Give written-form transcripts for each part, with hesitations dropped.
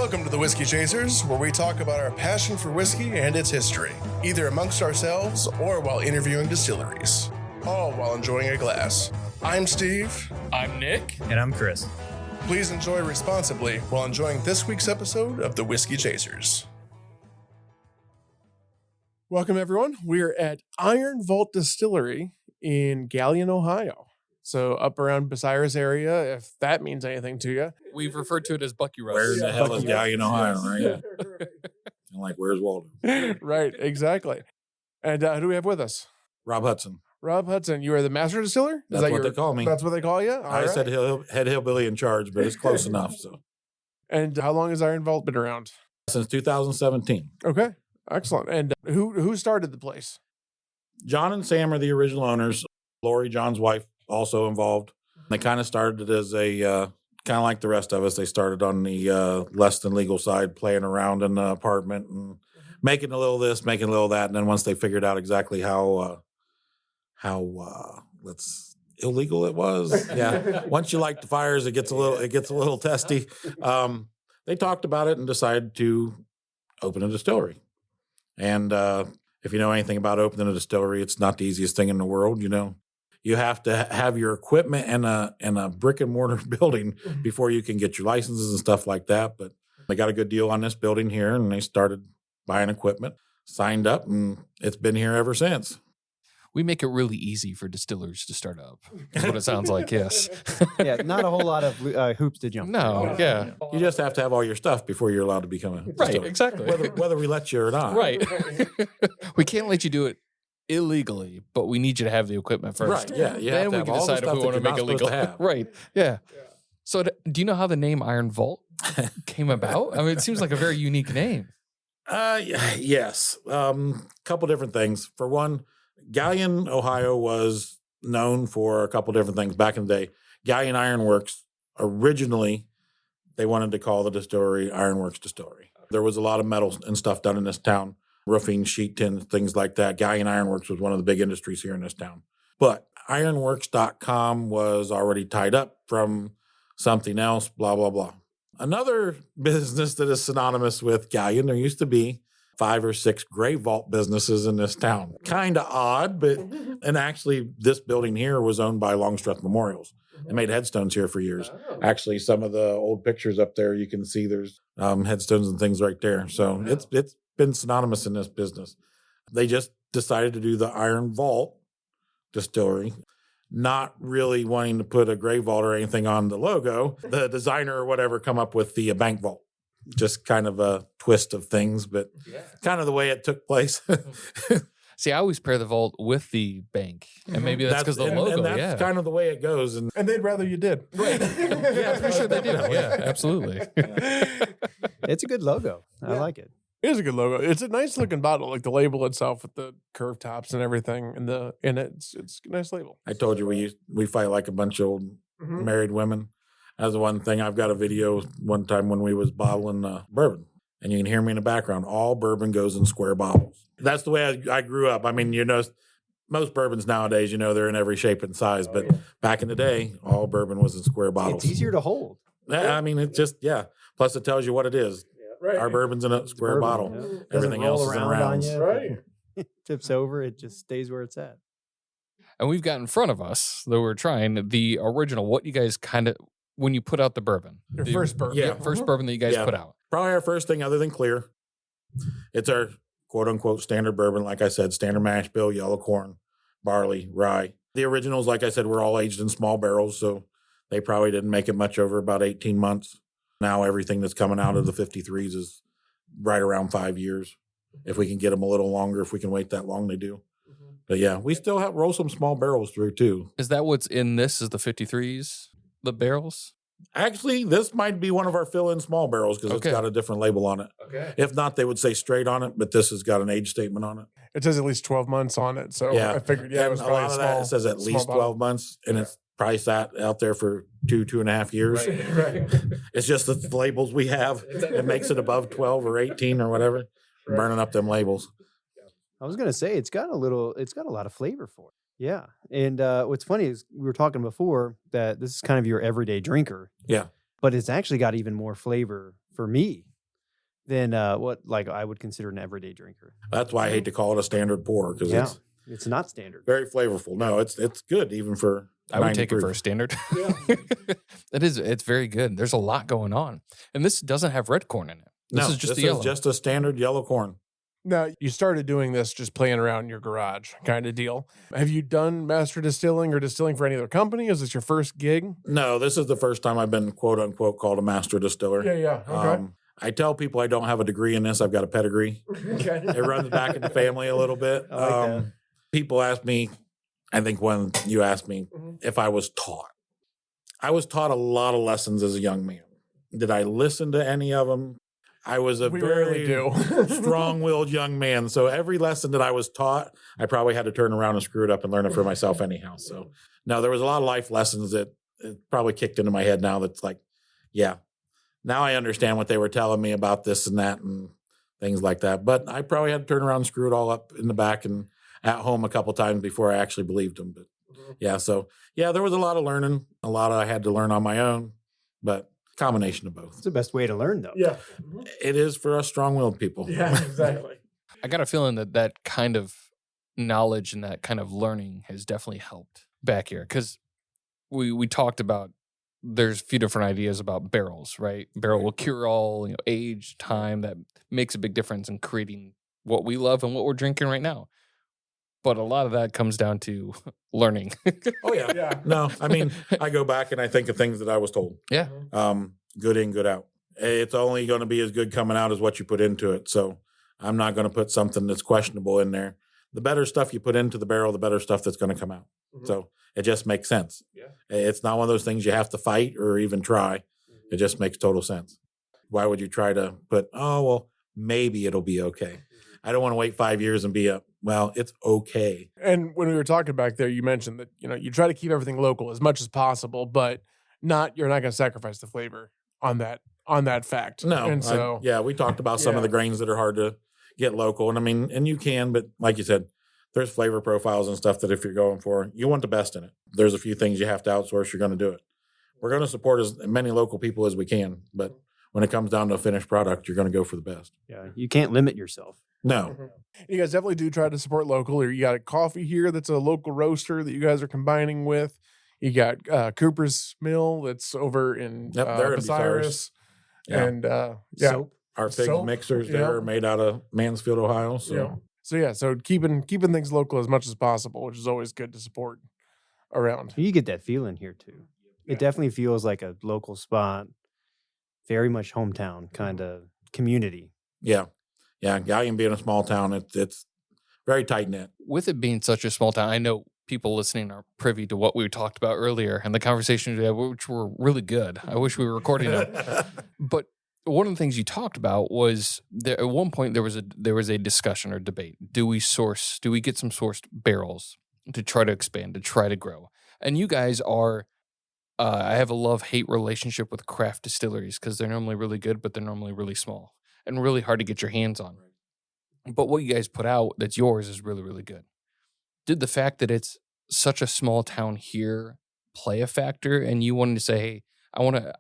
Welcome to the Whiskey Chasers, where we talk about our passion for whiskey and its history, either amongst ourselves or while interviewing distilleries, all while enjoying a glass. I'm Steve. I'm Nick. And I'm Chris. Please enjoy responsibly while enjoying this week's episode of the Whiskey Chasers. Welcome, everyone. We're at Iron Vault Distillery in Galion, Ohio. So up around Bucyrus area, if that means anything to you. We've referred to it as Bucky Roast. Where in the hell is Galion, Ohio, right? Yeah. And like, where's Waldo? Right, exactly. And who do we have with us? Rob Hudson. Rob Hudson. You are the Master Distiller? That's what they call me. That's what they call you? All I right. said head hillbilly in charge, but it's close enough. So And how long has Iron Vault been around? since 2017. Okay, excellent. And who started the place? John and Sam are the original owners. Lori, John's wife, also involved. They kind of started as a kind of like the rest of us. They started on the less than legal side, playing around in the apartment and making a little this, making a little that. And then once they figured out exactly how illegal it was, yeah. Once you light the fires, it gets a little testy. They talked about it and decided to open a distillery. And if you know anything about opening a distillery, it's not the easiest thing in the world. You know, you have to have your equipment in a brick and mortar building before you can get your licenses and stuff like that. But they got a good deal on this building here, and they started buying equipment, signed up, and it's been here ever since. We make it really easy for distillers to start up. That's what it sounds like, yes. Yeah, not a whole lot of hoops to jump. No, yeah. You just have to have all your stuff before you're allowed to become a Right, distiller. exactly. Whether we let you or not. Right. We can't let you do it illegally, but we need you to have the equipment first. Right, yeah. You Then have to we have can all the decide if stuff we that want to you're make not it supposed legal. to have. Right, yeah. So do you know how the name Iron Vault came about? I mean, it seems like a very unique name. Yes. Couple different things. For one, Galion, Ohio was known for a couple different things back in the day. Galion Ironworks, originally, they wanted to call the distillery Ironworks Distillery. There was a lot of metal and stuff done in this town, roofing, sheet tin, things like that. Galion Ironworks was one of the big industries here in this town. But ironworks.com was already tied up from something else, blah, blah, blah. Another business that is synonymous with Galion, there used to be 5 or 6 gray vault businesses in this town. Kind of odd, but, and actually this building here was owned by Longstreth Memorials. They made headstones here for years. Actually, some of the old pictures up there, you can see there's headstones and things right there. So it's been synonymous in this business. They just decided to do the Iron Vault Distillery, not really wanting to put a gray vault or anything on the logo. The designer or whatever come up with the bank vault. Just kind of a twist of things, but kind of the way it took place. See, I always pair the vault with the bank, and maybe that's because the logo. And that's kind of the way it goes. And they'd rather you did. Right. Yeah, I'm sure they do. Yeah, absolutely. It's a good logo. I like it. It is a good logo. It's a nice looking bottle, like the label itself with the curved tops and everything in it. It's a nice label. I told you we fight like a bunch of old married women. That's the one thing. I've got a video one time when we was bottling bourbon, and you can hear me in the background. All bourbon goes in square bottles. That's the way I grew up. I mean, you know, most bourbons nowadays, you know, they're in every shape and size. But back in the day, all bourbon was in square bottles. It's easier to hold. I mean, it just, Plus, it tells you what it is. Right. Our bourbon's in a square bottle. Yeah. Everything else is in rounds. Right. It tips over. It just stays where it's at. And we've got in front of us, though we're trying, the original, what you guys kind of, when you put out the bourbon. Your first bourbon. Yeah. First bourbon that you guys put out. Probably our first thing other than clear. It's our quote-unquote standard bourbon. Like I said, standard mash bill, yellow corn, barley, rye. The originals, like I said, were all aged in small barrels, so they probably didn't make it much over about 18 months. Now everything that's coming out of the 53s is right around 5 years. If we can get them a little longer, if we can wait that long, they do. But yeah, we still have roll some small barrels through too. Is that what's in this? Is the 53s, the barrels? Actually, this might be one of our fill-in small barrels because it's got a different label on it. Okay. If not, they would say straight on it, but this has got an age statement on it. It says at least 12 months on it. So I figured, it was a probably lot of small. that, it says at least 12 months, and it's probably sat out there for 2.5 years. Right. It's just the labels we have. It makes it above 12 or 18 or whatever. Right. Burning up them labels. I was gonna say it's got a lot of flavor for it. Yeah. And what's funny is we were talking before that this is kind of your everyday drinker. Yeah. But it's actually got even more flavor for me than what like I would consider an everyday drinker. That's why I hate to call it a standard pour because Yeah, it's not standard. very flavorful. No, it's good even for I would 90 take it for proof. a standard. Yeah. It's very good. There's a lot going on. And this doesn't have red corn in it. This is just the yellow. Just a standard yellow corn. Now, you started doing this just playing around in your garage kind of deal. Have you done master distilling or distilling for any other company? Is this your first gig? No, this is the first time I've been quote unquote called a master distiller. Yeah. Okay. I tell people I don't have a degree in this. I've got a pedigree. Okay. It runs back in the family a little bit. I like that. People ask me, I think when you asked me if I was taught. I was taught a lot of lessons as a young man. Did I listen to any of them? I was a We rarely very do. strong-willed young man. So every lesson that I was taught, I probably had to turn around and screw it up and learn it for myself anyhow. So no, there was a lot of life lessons that it probably kicked into my head now that's like, yeah, now I understand what they were telling me about this and that and things like that. But I probably had to turn around and screw it all up in the back and at home a couple times before I actually believed them. But yeah, so yeah, there was a lot of learning, a lot I had to learn on my own, but combination of both. It's the best way to learn, though. Yeah. It is for us strong-willed people. Yeah, exactly. I got a feeling that kind of knowledge and that kind of learning has definitely helped back here because we talked about there's a few different ideas about barrels, right? Barrel will cure all, age, time, that makes a big difference in creating what we love and what we're drinking right now. But a lot of that comes down to learning. Oh, yeah. Yeah. No, I mean, I go back and I think of things that I was told. Yeah. Good in, good out. It's only going to be as good coming out as what you put into it. So I'm not going to put something that's questionable in there. The better stuff you put into the barrel, the better stuff that's going to come out. So it just makes sense. Yeah. It's not one of those things you have to fight or even try. It just makes total sense. Why would you try to put, oh, well, maybe it'll be okay. I don't want to wait 5 years and be well, it's okay. And when we were talking back there, you mentioned that, you try to keep everything local as much as possible, but you're not going to sacrifice the flavor on that fact. No. And so, we talked about some of the grains that are hard to get local. And I mean, and you can, but like you said, there's flavor profiles and stuff that if you're going for, you want the best in it. There's a few things you have to outsource. You're going to do it. We're going to support as many local people as we can. But when it comes down to a finished product, you're going to go for the best. Yeah, you can't limit yourself. No. You guys definitely do try to support local. Or you got a coffee here that's a local roaster that you guys are combining with. You got Cooper's Mill that's over in they're in Bucyrus. Yeah. And Soap. Our big Soap, mixers there are made out of Mansfield, Ohio. So So keeping things local as much as possible, which is always good to support around. You get that feeling here too. Yeah. It definitely feels like a local spot, very much hometown kind of community. yeah. Galion being a small town, it's very tight knit. With it being such a small town, I know people listening are privy to what we talked about earlier and the conversations we had, which were really good. I wish we were recording them. But one of the things you talked about was at one point there was a discussion or debate. Do we get some sourced barrels to try to expand, to try to grow? And you guys are, I have a love-hate relationship with craft distilleries because they're normally really good, but they're normally really small and really hard to get your hands on. But what you guys put out that's yours is really, really good. Did the fact that it's such a small town here play a factor? And you wanted to say, hey,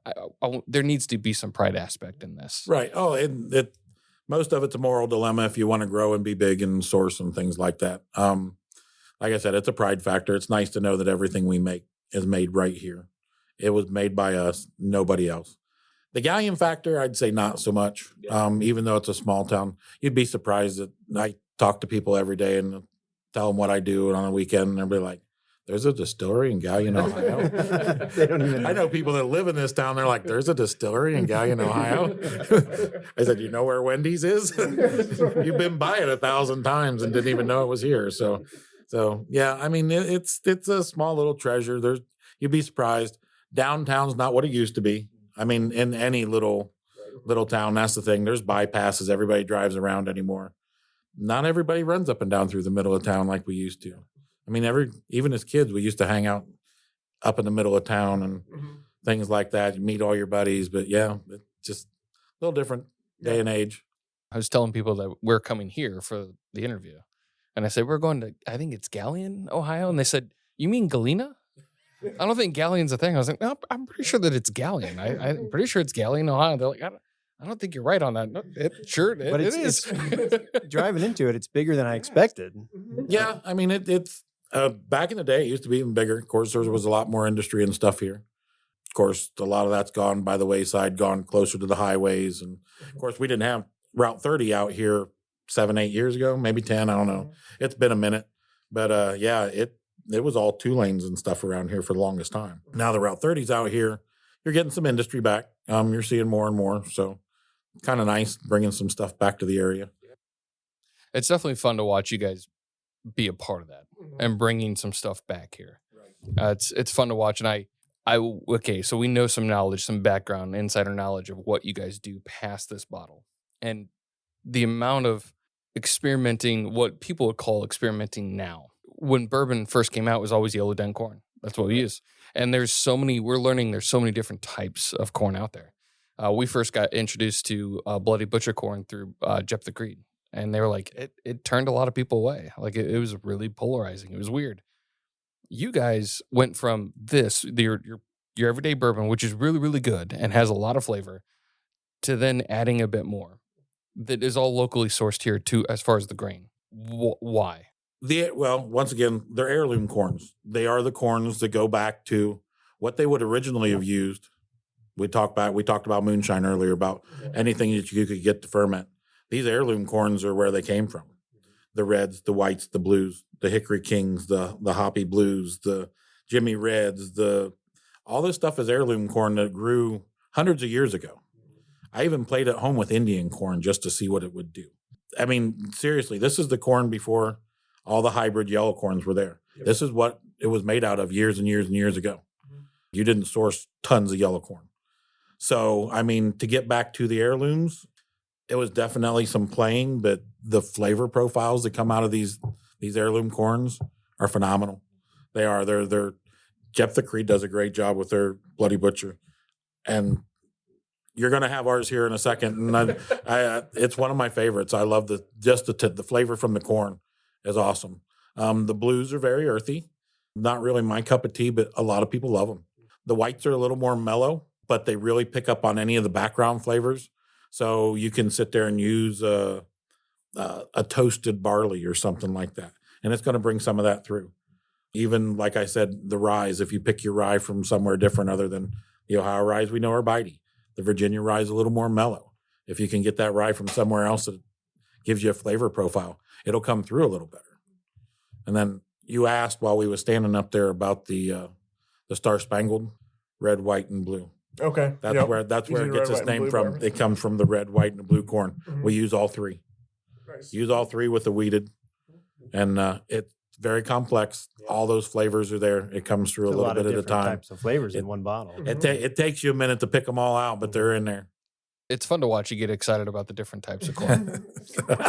there needs to be some pride aspect in this. Right. Oh, it most of it's a moral dilemma if you want to grow and be big and source and things like that. Like I said, it's a pride factor. It's nice to know that everything we make is made right here. It was made by us, nobody else. The Galion factor, I'd say not so much. Even though it's a small town, you'd be surprised that I talk to people every day and tell them what I do on a weekend, and they'll be like, "There's a distillery in Galion, Ohio." They don't even I know people that live in this town. They're like, "There's a distillery in Galion, Ohio." I said, "You know where Wendy's is? You've been by it 1,000 times and didn't even know it was here." So yeah. I mean, it's a small little treasure. You'd be surprised. Downtown's not what it used to be. I mean, in any little town, that's the thing. There's bypasses. Everybody drives around anymore. Not everybody runs up and down through the middle of town like we used to. I mean, even as kids, we used to hang out up in the middle of town and things like that. You meet all your buddies, but yeah, it's just a little different day and age. I was telling people that we're coming here for the interview. And I said, we're going to, I think it's Galion, Ohio. And they said, you mean Galena? I don't think Galion's a thing. I was like, no, I'm pretty sure that it's Galion. I'm pretty sure it's Galion, Ohio. They're like, I I don't think you're right on that. No, it is. Driving into it, it's bigger than I expected. Yeah, I mean, it's back in the day, it used to be even bigger. Of course, there was a lot more industry and stuff here. Of course, a lot of that's gone by the wayside, gone closer to the highways. And of course, we didn't have Route 30 out here 7-8 years ago, maybe 10. I don't know. It's been a minute. But yeah, it was all 2 lanes and stuff around here for the longest time. Now the Route 30's out here. You're getting some industry back. You're seeing more and more. So kind of nice bringing some stuff back to the area. It's definitely fun to watch you guys be a part of that and bringing some stuff back here. It's fun to watch. And okay, so we know some knowledge, some background, insider knowledge of what you guys do past this bottle. And the amount of experimenting, what people would call experimenting now. When bourbon first came out, it was always yellow den corn. That's what we use. And we're learning there's so many different types of corn out there. We first got introduced to Bloody Butcher corn through Jeff the Creed. And they were like, it turned a lot of people away. Like it was really polarizing. It was weird. You guys went from this, your everyday bourbon, which is really, really good and has a lot of flavor, to then adding a bit more that is all locally sourced here too, as far as the grain. Why? Well, once again, they're heirloom corns. They are the corns that go back to what they would originally have used. We talked about moonshine earlier, about anything that you could get to ferment. These heirloom corns are where they came from. The reds, the whites, the blues, the Hickory Kings, the Hoppy Blues, the Jimmy Reds, all this stuff is heirloom corn that grew hundreds of years ago. I even played at home with Indian corn just to see what it would do. I mean, seriously, this is the corn before all the hybrid yellow corns were there. Yep. This is what it was made out of years and years and years ago. You didn't source tons of yellow corn. So, I mean, to get back to the heirlooms, it was definitely some playing, but the flavor profiles that come out of these heirloom corns are phenomenal. They are. They're Jeff the Creed does a great job with their Bloody Butcher, and you're going to have ours here in a second. And it's one of my favorites. I love the flavor from the corn is awesome. The blues are very earthy, not really my cup of tea, but a lot of people love them. The whites are a little more mellow, but they really pick up on any of the background flavors. So you can sit there and use a toasted barley or something like that, and it's going to bring some of that through. Even, like I said, the rye, if you pick your rye from somewhere different other than the Ohio rye we know are bitey. The Virginia rye is a little more mellow. If you can get that rye from somewhere else that gives you a flavor profile, it'll come through a little better. And then you asked while we were standing up there about the Star Spangled red, white, and blue. Okay. That's where it gets its name from. It comes from the red, white, and the blue corn. Mm-hmm. We use all 3. Nice. Use all 3 with the wheated. And it's very complex. All those flavors are there. It comes through a little bit at a time. Types of flavors in one bottle. It takes you a minute to pick them all out, but they're in there. It's fun to watch you get excited about the different types of corn.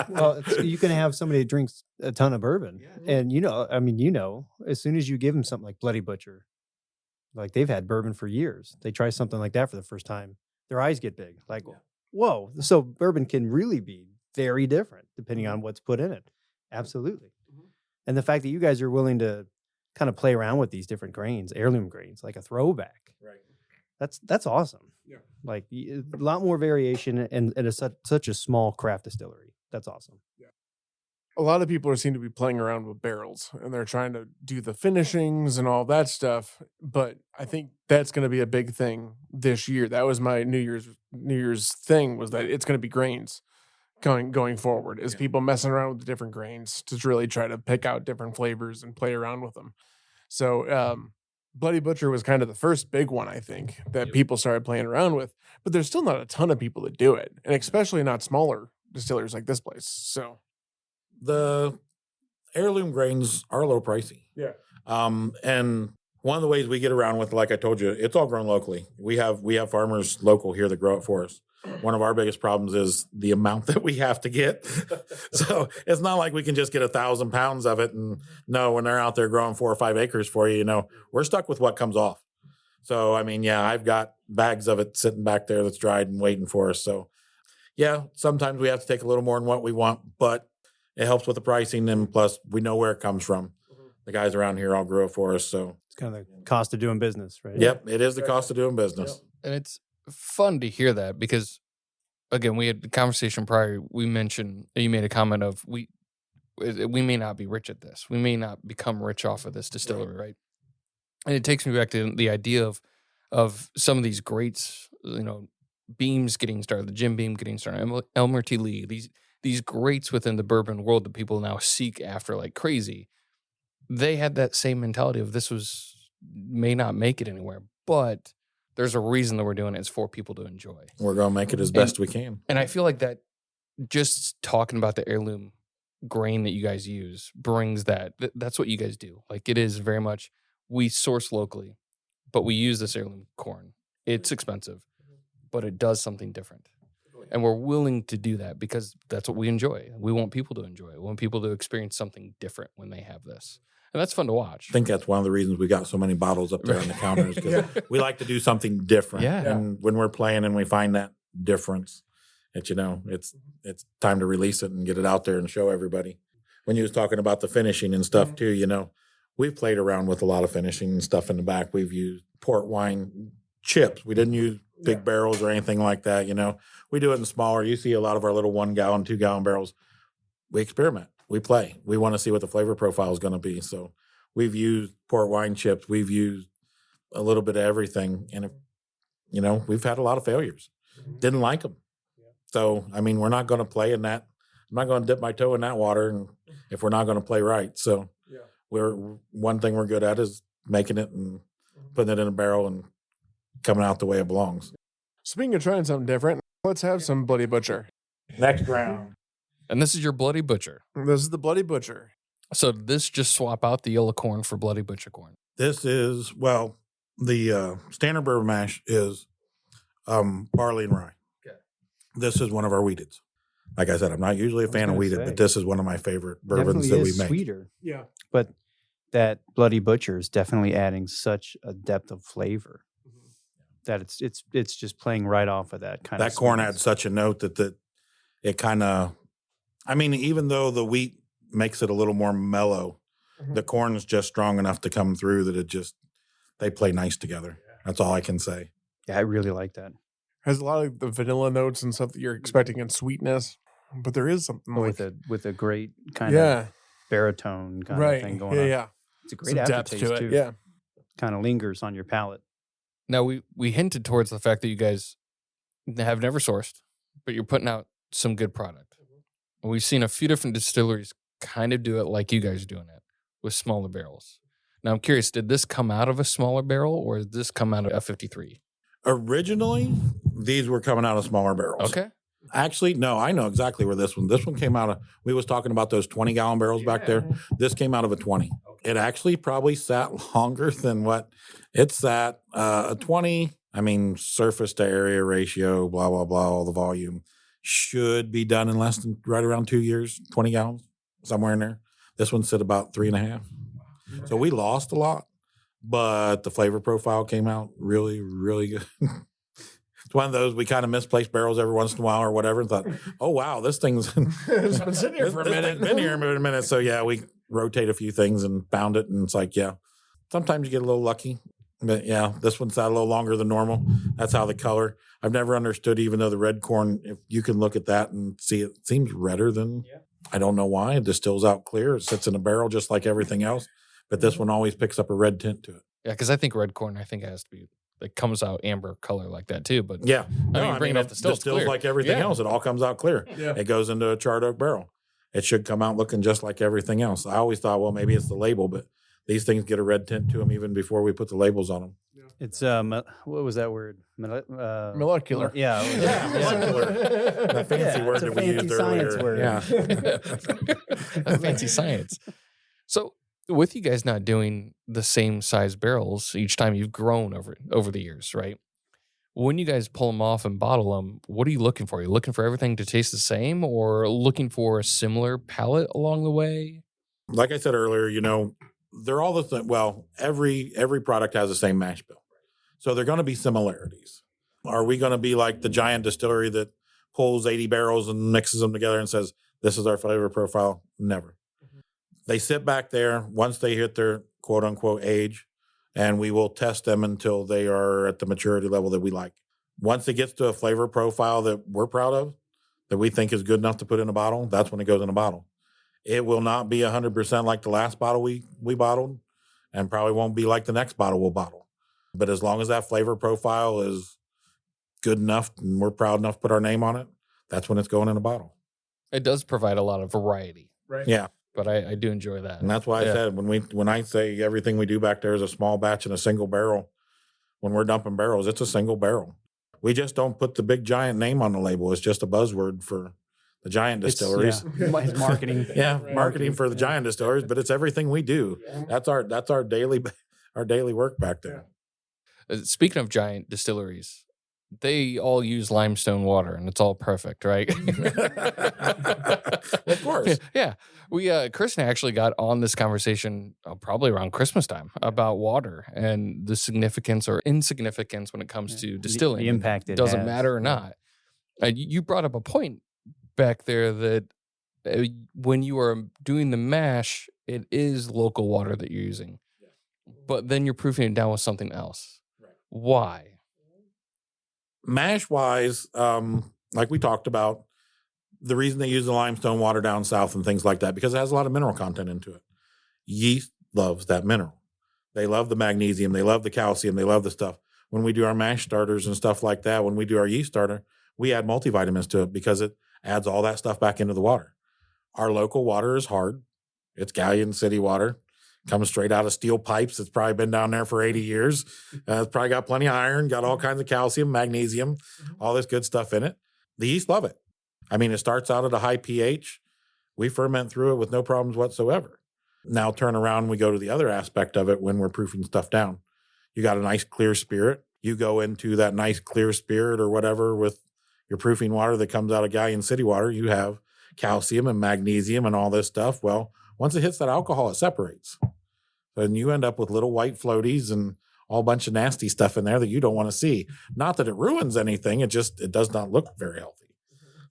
Well, you can have somebody that drinks a ton of bourbon, and as soon as you give them something like Bloody Butcher, like they've had bourbon for years, they try something like that for the first time, their eyes get big. Like, whoa! So bourbon can really be very different depending on what's put in it. Absolutely. And the fact that you guys are willing to kind of play around with these different grains, heirloom grains, like a throwback, right? That's awesome. Yeah, like a lot more variation and such a small craft distillery. That's awesome. Yeah, a lot of people seem to be playing around with barrels, and they're trying to do the finishings and all that stuff. But I think that's going to be a big thing this year. That was my New Year's thing, was that it's going to be grains. Going forward is people messing around with the different grains to really try to pick out different flavors and play around with them. So Bloody Butcher was kind of the first big one, I think, that people started playing around with, but there's still not a ton of people that do it, and especially not smaller distillers like this place. So the heirloom grains are a little pricey. Yeah. And one of the ways we get around with, like I told you, it's all grown locally. We have farmers local here that grow it for us. One of our biggest problems is the amount that we have to get. So it's not like we can just get 1,000 pounds of it. And no, when they're out there growing 4 or 5 acres for you, we're stuck with what comes off. So, I mean, I've got bags of it sitting back there that's dried and waiting for us. So, sometimes we have to take a little more than what we want, but it helps with the pricing. And plus, we know where it comes from. The guys around here all grow it for us. So it's kind of the cost of doing business, right? Yep, it is the cost of doing business. And it's fun to hear that because again, we had the conversation prior. We mentioned, you made a comment of we may not be rich at this. We may not become rich off of this distillery, right? And it takes me back to the idea of some of these greats, Beams getting started, the Jim Beam getting started, Elmer T. Lee, these greats within the bourbon world that people now seek after like crazy. They had that same mentality of may not make it anywhere, but there's a reason that we're doing it. It's for people to enjoy. We're going to make it as best we can. And I feel like that just talking about the heirloom grain that you guys use brings that's what you guys do. Like it is very much, we source locally, but we use this heirloom corn. It's expensive, but it does something different. And we're willing to do that because that's what we enjoy. We want people to enjoy it. We want people to experience something different when they have this. And that's fun to watch. I think that's one of the reasons we got so many bottles up there on the counters, because we like to do something different. Yeah. And when we're playing and we find that difference, it's time to release it and get it out there and show everybody. When you was talking about the finishing and stuff too, we've played around with a lot of finishing and stuff in the back. We've used port wine chips. We didn't use big barrels or anything like that. We do it in smaller. You see a lot of our little 1 gallon, 2 gallon barrels. We experiment. We play. We want to see what the flavor profile is going to be. So we've used port wine chips. We've used a little bit of everything. And, we've had a lot of failures. Didn't like them. So, we're not going to play in that. I'm not going to dip my toe in that water and if we're not going to play right. So one thing we're good at is making it and putting it in a barrel and coming out the way it belongs. Speaking of trying something different, let's have some Bloody Butcher. Next round. And this is your Bloody Butcher. This is the Bloody Butcher. So this just swap out the yellow corn for Bloody Butcher corn. This is, the standard bourbon mash is barley and rye. Okay. This is one of our wheateds. Like I said, I'm not usually a fan of wheated, but this is one of my favorite bourbons that we make. Sweeter. Yeah. But that Bloody Butcher is definitely adding such a depth of flavor that it's just playing right off of that kind of that corn sweetness. adds such a note that it kind of, even though the wheat makes it a little more mellow, the corn is just strong enough to come through that they play nice together. That's all I can say. Yeah, I really like that. Has a lot of the vanilla notes and stuff that you're expecting in sweetness, but there is something with a great kind of baritone kind of thing going on. Yeah. It's a great Some depth aftertaste to it. too. Yeah. Kind of lingers on your palate. Now, we hinted towards the fact that you guys have never sourced, but you're putting out some good product. And we've seen a few different distilleries kind of do it like you guys are doing it with smaller barrels. Now, I'm curious, did this come out of a smaller barrel or did this come out of a 53? Originally, these were coming out of smaller barrels. Okay. Actually, no, I know exactly where this one came out of. We was talking about those 20-gallon barrels back there. This came out of a 20. It actually probably sat longer than what it sat. A 20, surface to area ratio, blah, blah, blah, all the volume should be done in less than right around 2 years, 20 gallons, somewhere in there. This one sit about 3.5. So we lost a lot, but the flavor profile came out really, really good. It's one of those, we kind of misplaced barrels every once in a while or whatever and thought, oh, wow, this thing's It's been sitting here for a minute. Been here for a minute. So, yeah, we rotate a few things and found it. And it's like, sometimes you get a little lucky. But, this one sat a little longer than normal. That's how the color. I've never understood, even though the red corn, if you can look at that and see it seems redder than, I don't know why. It distills out clear. It sits in a barrel just like everything else. But this one always picks up a red tint to it. Yeah, because I think red corn, it has to be, it comes out amber color like that too. But yeah, bringing up the still, distills like everything else. It all comes out clear. Yeah. It goes into a charred oak barrel. It should come out looking just like everything else. I always thought, well, maybe it's the label, but these things get a red tint to them even before we put the labels on them. It's what was that word? Molecular. Yeah, molecular. The fancy word it's a that we fancy used science earlier. word. Fancy science. So, with you guys not doing the same size barrels each time, you've grown over the years, right? When you guys pull them off and bottle them, what are you looking for? Are you looking for everything to taste the same or looking for a similar palate along the way? Like I said earlier, they're all the same. Well, every product has the same mash bill. So they're going to be similarities. Are we going to be like the giant distillery that pulls 80 barrels and mixes them together and says, this is our flavor profile? Never. They sit back there once they hit their quote unquote age, and we will test them until they are at the maturity level that we like. Once it gets to a flavor profile that we're proud of, that we think is good enough to put in a bottle, that's when it goes in a bottle. It will not be 100% like the last bottle we bottled, and probably won't be like the next bottle we'll bottle. But as long as that flavor profile is good enough and we're proud enough to put our name on it, that's when it's going in a bottle. It does provide a lot of variety. Right. Yeah. But I do enjoy that. And that's why I said when I say everything we do back there is a small batch and a single barrel, when we're dumping barrels, it's a single barrel. We just don't put the big giant name on the label. It's just a buzzword for the giant distilleries. It's marketing. Yeah, marketing for the giant distilleries, but it's everything we do. That's our daily work back there. Speaking of giant distilleries, they all use limestone water, and it's all perfect, right? Of course. Yeah. We Chris and I actually got on this conversation probably around Christmas time about water and the significance or insignificance when it comes to distilling. The impact it doesn't has. matter or not. You brought up a point back there that when you are doing the mash, it is local water that you're using, but then you're proofing it down with something else. Right. Why? Mash wise, like we talked about, the reason they use the limestone water down south and things like that, because it has a lot of mineral content into it. Yeast loves that mineral. They love the magnesium. They love the calcium. They love the stuff. When we do our mash starters and stuff like that, when we do our yeast starter, we add multivitamins to it because it adds all that stuff back into the water. Our local water is hard. It's Galion city water. Comes straight out of steel pipes. It's probably been down there for 80 years. It's probably got plenty of iron, got all kinds of calcium, magnesium, all this good stuff in it. The yeast love it. I mean, it starts out at a high pH. We ferment through it with no problems whatsoever. Now turn around and we go to the other aspect of it when we're proofing stuff down. You got a nice clear spirit. You go into that nice clear spirit or whatever with your proofing water that comes out of Galion city water. You have calcium and magnesium and all this stuff. Well, once it hits that alcohol, it separates. And you end up with little white floaties and all bunch of nasty stuff in there that you don't want to see. Not that it ruins anything. It does not look very healthy.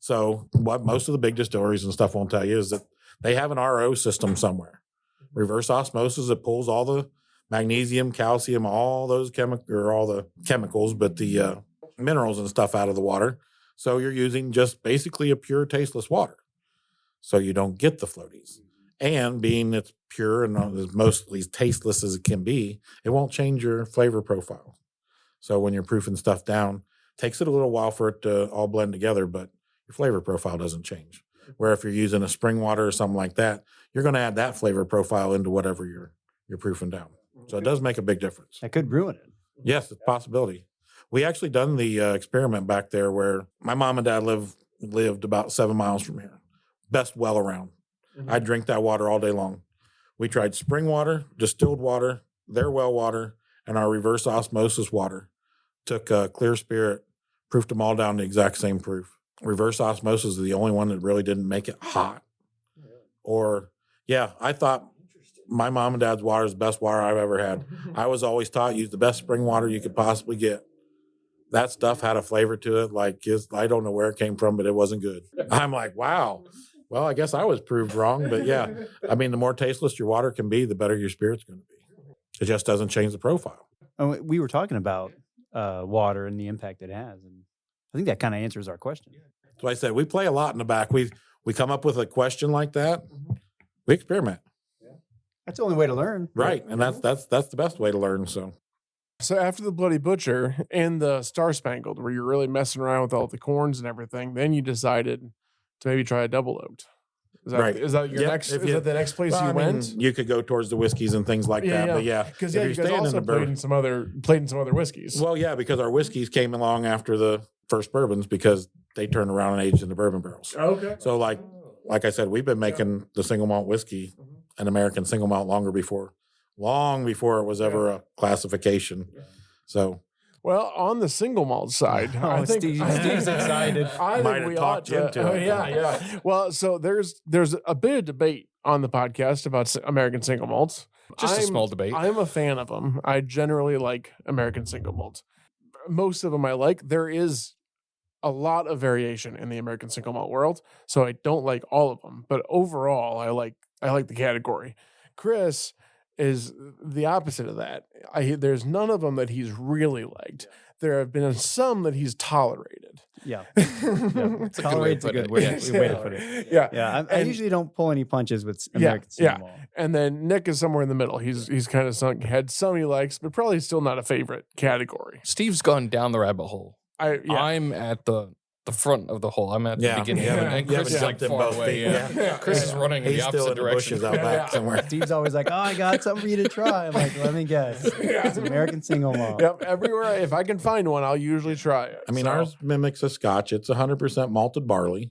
So what most of the big distilleries and stuff won't tell you is that they have an RO system somewhere. Reverse osmosis, it pulls all the magnesium, calcium, all the chemicals, but the minerals and stuff out of the water. So you're using just basically a pure tasteless water. So you don't get the floaties. And being it's pure and as mostly tasteless as it can be, it won't change your flavor profile. So when you're proofing stuff down, it takes it a little while for it to all blend together, but your flavor profile doesn't change. Where if you're using a spring water or something like that, you're going to add that flavor profile into whatever you're proofing down. So it does make a big difference. That could ruin it. Yes, it's a possibility. We actually done the experiment back there where my mom and dad lived about 7 miles from here. Best well around. I drink that water all day long. We tried spring water, distilled water, their well water, and our reverse osmosis water. Took a clear spirit, proofed them all down the exact same proof. Reverse osmosis is the only one that really didn't make it hot. Or, yeah, I thought my mom and dad's water is the best water I've ever had. I was always taught use the best spring water you could possibly get. That stuff had a flavor to it. Like, I don't know where it came from, but it wasn't good. I'm like, wow. Well, I guess I was proved wrong, but yeah. I mean, the more tasteless your water can be, the better your spirit's going to be. It just doesn't change the profile. And we were talking about water and the impact it has, and I think that kind of answers our question. So I said we play a lot in the back. We come up with a question like that. We experiment. That's the only way to learn, right? And that's the best way to learn. So after the Bloody Butcher and the Star Spangled, where you're really messing around with all the corns and everything, then you decided to maybe try a double oaked. Right. Is that your next? Is that the next place you went? You could go towards the whiskeys and things like that. But yeah, because you guys also played in some other whiskeys. Well, yeah, because our whiskeys came along after the first bourbons because they turned around and aged in the bourbon barrels. Okay. So like I said, we've been making the single malt whiskey, an American single malt, long before it was ever a classification. So. Well, on the single malt side, I think Steve's excited. I might think have we talked you into it. Yeah. Well, so there's a bit of debate on the podcast about American single malts. Just a small debate. I'm a fan of them. I generally like American single malts. Most of them I like. There is a lot of variation in the American single malt world, so I don't like all of them. But overall, I like the category. Chris is the opposite of that. There's none of them that he's really liked. There have been some that he's tolerated. Yeah. It's a good way to Tolerate's a put good it. way, Yes. way to put it. Yeah. I And- usually don't pull any punches with American Single Malt. And then Nick is somewhere in the middle. He's kind of had some he likes, but probably still not a favorite category. Steve's gone down the rabbit hole. Yeah. I'm at the front of the hole. I'm at the Yeah. beginning, Yeah. and You Chris haven't is like jumped in far both away. feet. Yeah. Yeah. Chris is running in He's the still opposite in the direction. bushes out back somewhere. Steve's always like, "Oh, I got something for you to try." I'm like, "Let me guess. It's American Single Malt." Yep. Everywhere, if I can find one, I'll usually try it. I mean, So- ours mimics a Scotch. It's 100% malted barley,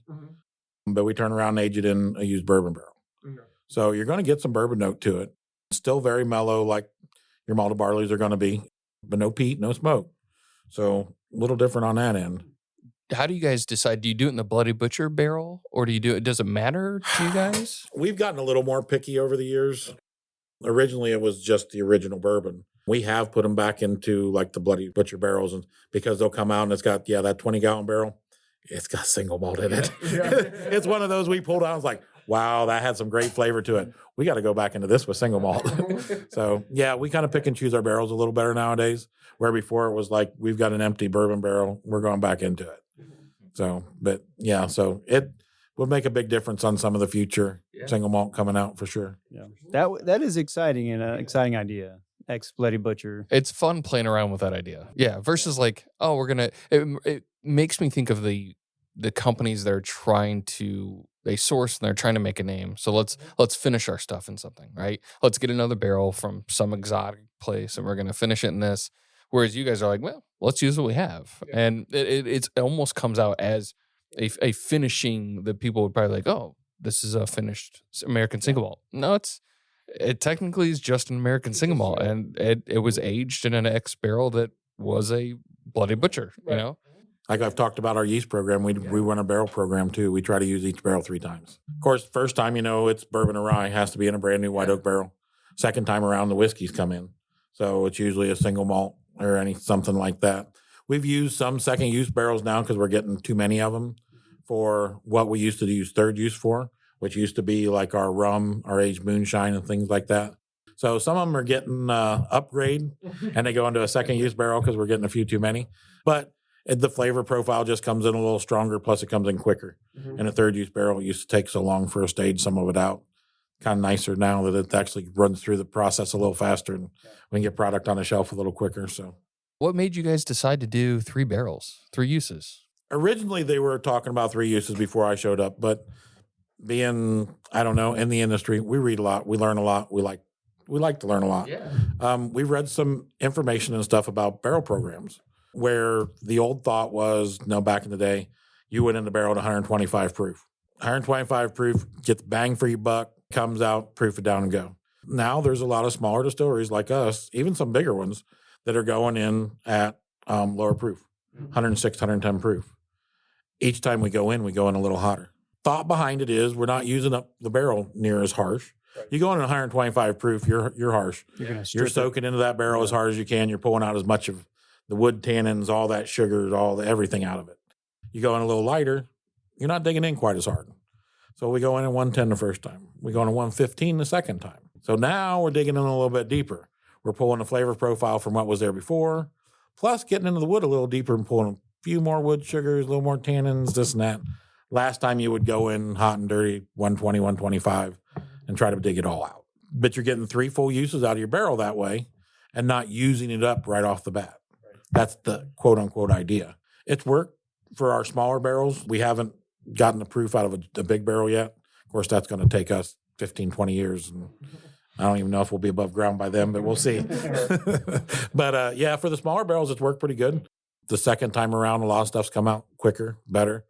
but we turn around and age it in a used bourbon barrel. Okay. So you're going to get some bourbon note to it. Still very mellow, like your malted barleys are going to be, but no peat, no smoke. So a little different on that end. How do you guys decide? Do you do it in the Bloody Butcher barrel, or do you do it? Does it matter to you guys? We've gotten a little more picky over the years. Originally, it was just the original bourbon. We have put them back into like the Bloody Butcher barrels, and because they'll come out and it's got that 20-gallon barrel. It's got single malt in it. It's one of those we pulled out. I was like, wow, that had some great flavor to it. We got to go back into this with single malt. So yeah, we kind of pick and choose our barrels a little better nowadays. Where before it was like we've got an empty bourbon barrel, we're going back into it. So, but yeah, so it will make a big difference on some of the future single malt coming out for sure. Yeah, that is exciting and an exciting idea. Ex Bloody Butcher. It's fun playing around with that idea. Yeah. Versus like, oh, we're gonna. It makes me think of the companies that are trying to source and they're trying to make a name. So let's finish our stuff in something, right? Let's get another barrel from some exotic place and we're gonna finish it in this. Whereas you guys are like, well, let's use what we have, and it almost comes out as a finishing that people would probably like, oh, this is a finished American Single Malt. No, it technically is just an American Single Malt, and it was aged in an X barrel that was a Bloody Butcher, you know? Like I've talked about our yeast program, we run a barrel program too. We try to use each barrel 3 times. Of course, first time, it's bourbon or rye, has to be in a brand new white oak barrel. Second time around, the whiskeys come in. So it's usually a single malt or something like that. We've used some second use barrels now because we're getting too many of them for what we used to use third use for, which used to be like our rum, our aged moonshine and things like that. So some of them are getting upgrade and they go into a second use barrel because we're getting a few too many. But the flavor profile just comes in a little stronger, plus it comes in quicker. In a third use barrel, it used to take so long for a stage some of it out. Kind of nicer now that it actually runs through the process a little faster and we can get product on the shelf a little quicker. So What made you guys decide to do 3 barrels, 3 uses? originally they were talking about 3 uses before I showed up, but being, I don't know, in the industry, we read a lot, we learn a lot, we like to learn a lot. We've read some information and stuff about barrel programs where the old thought was, back in the day, you went in the barrel at 125 proof. 125 proof, get the bang for your buck, comes out, proof it down and go. Now there's a lot of smaller distilleries like us, even some bigger ones, that are going in at lower proof, 106, 110 proof. Each time we go in a little hotter. Thought behind it is we're not using up the barrel near as harsh. You go in at 125 proof, you're harsh. You're soaking into that barrel as hard as you can. You're pulling out as much of the wood tannins, all that sugar, everything out of it. You go in a little lighter, you're not digging in quite as hard. So we go in at 110 the first time. We go in at 115 the second time. So now we're digging in a little bit deeper. We're pulling the flavor profile from what was there before, plus getting into the wood a little deeper and pulling a few more wood sugars, a little more tannins, this and that. Last time you would go in hot and dirty, 120, 125, and try to dig it all out. But you're getting 3 full uses out of your barrel that way and not using it up right off the bat. That's the quote unquote idea. It's worked for our smaller barrels. We haven't gotten the proof out of a big barrel yet. Of course, that's going to take us 15, 20 years. And I don't even know if we'll be above ground by then, but we'll see. But yeah, for the smaller barrels, it's worked pretty good. The second time around, a lot of stuff's come out quicker, better,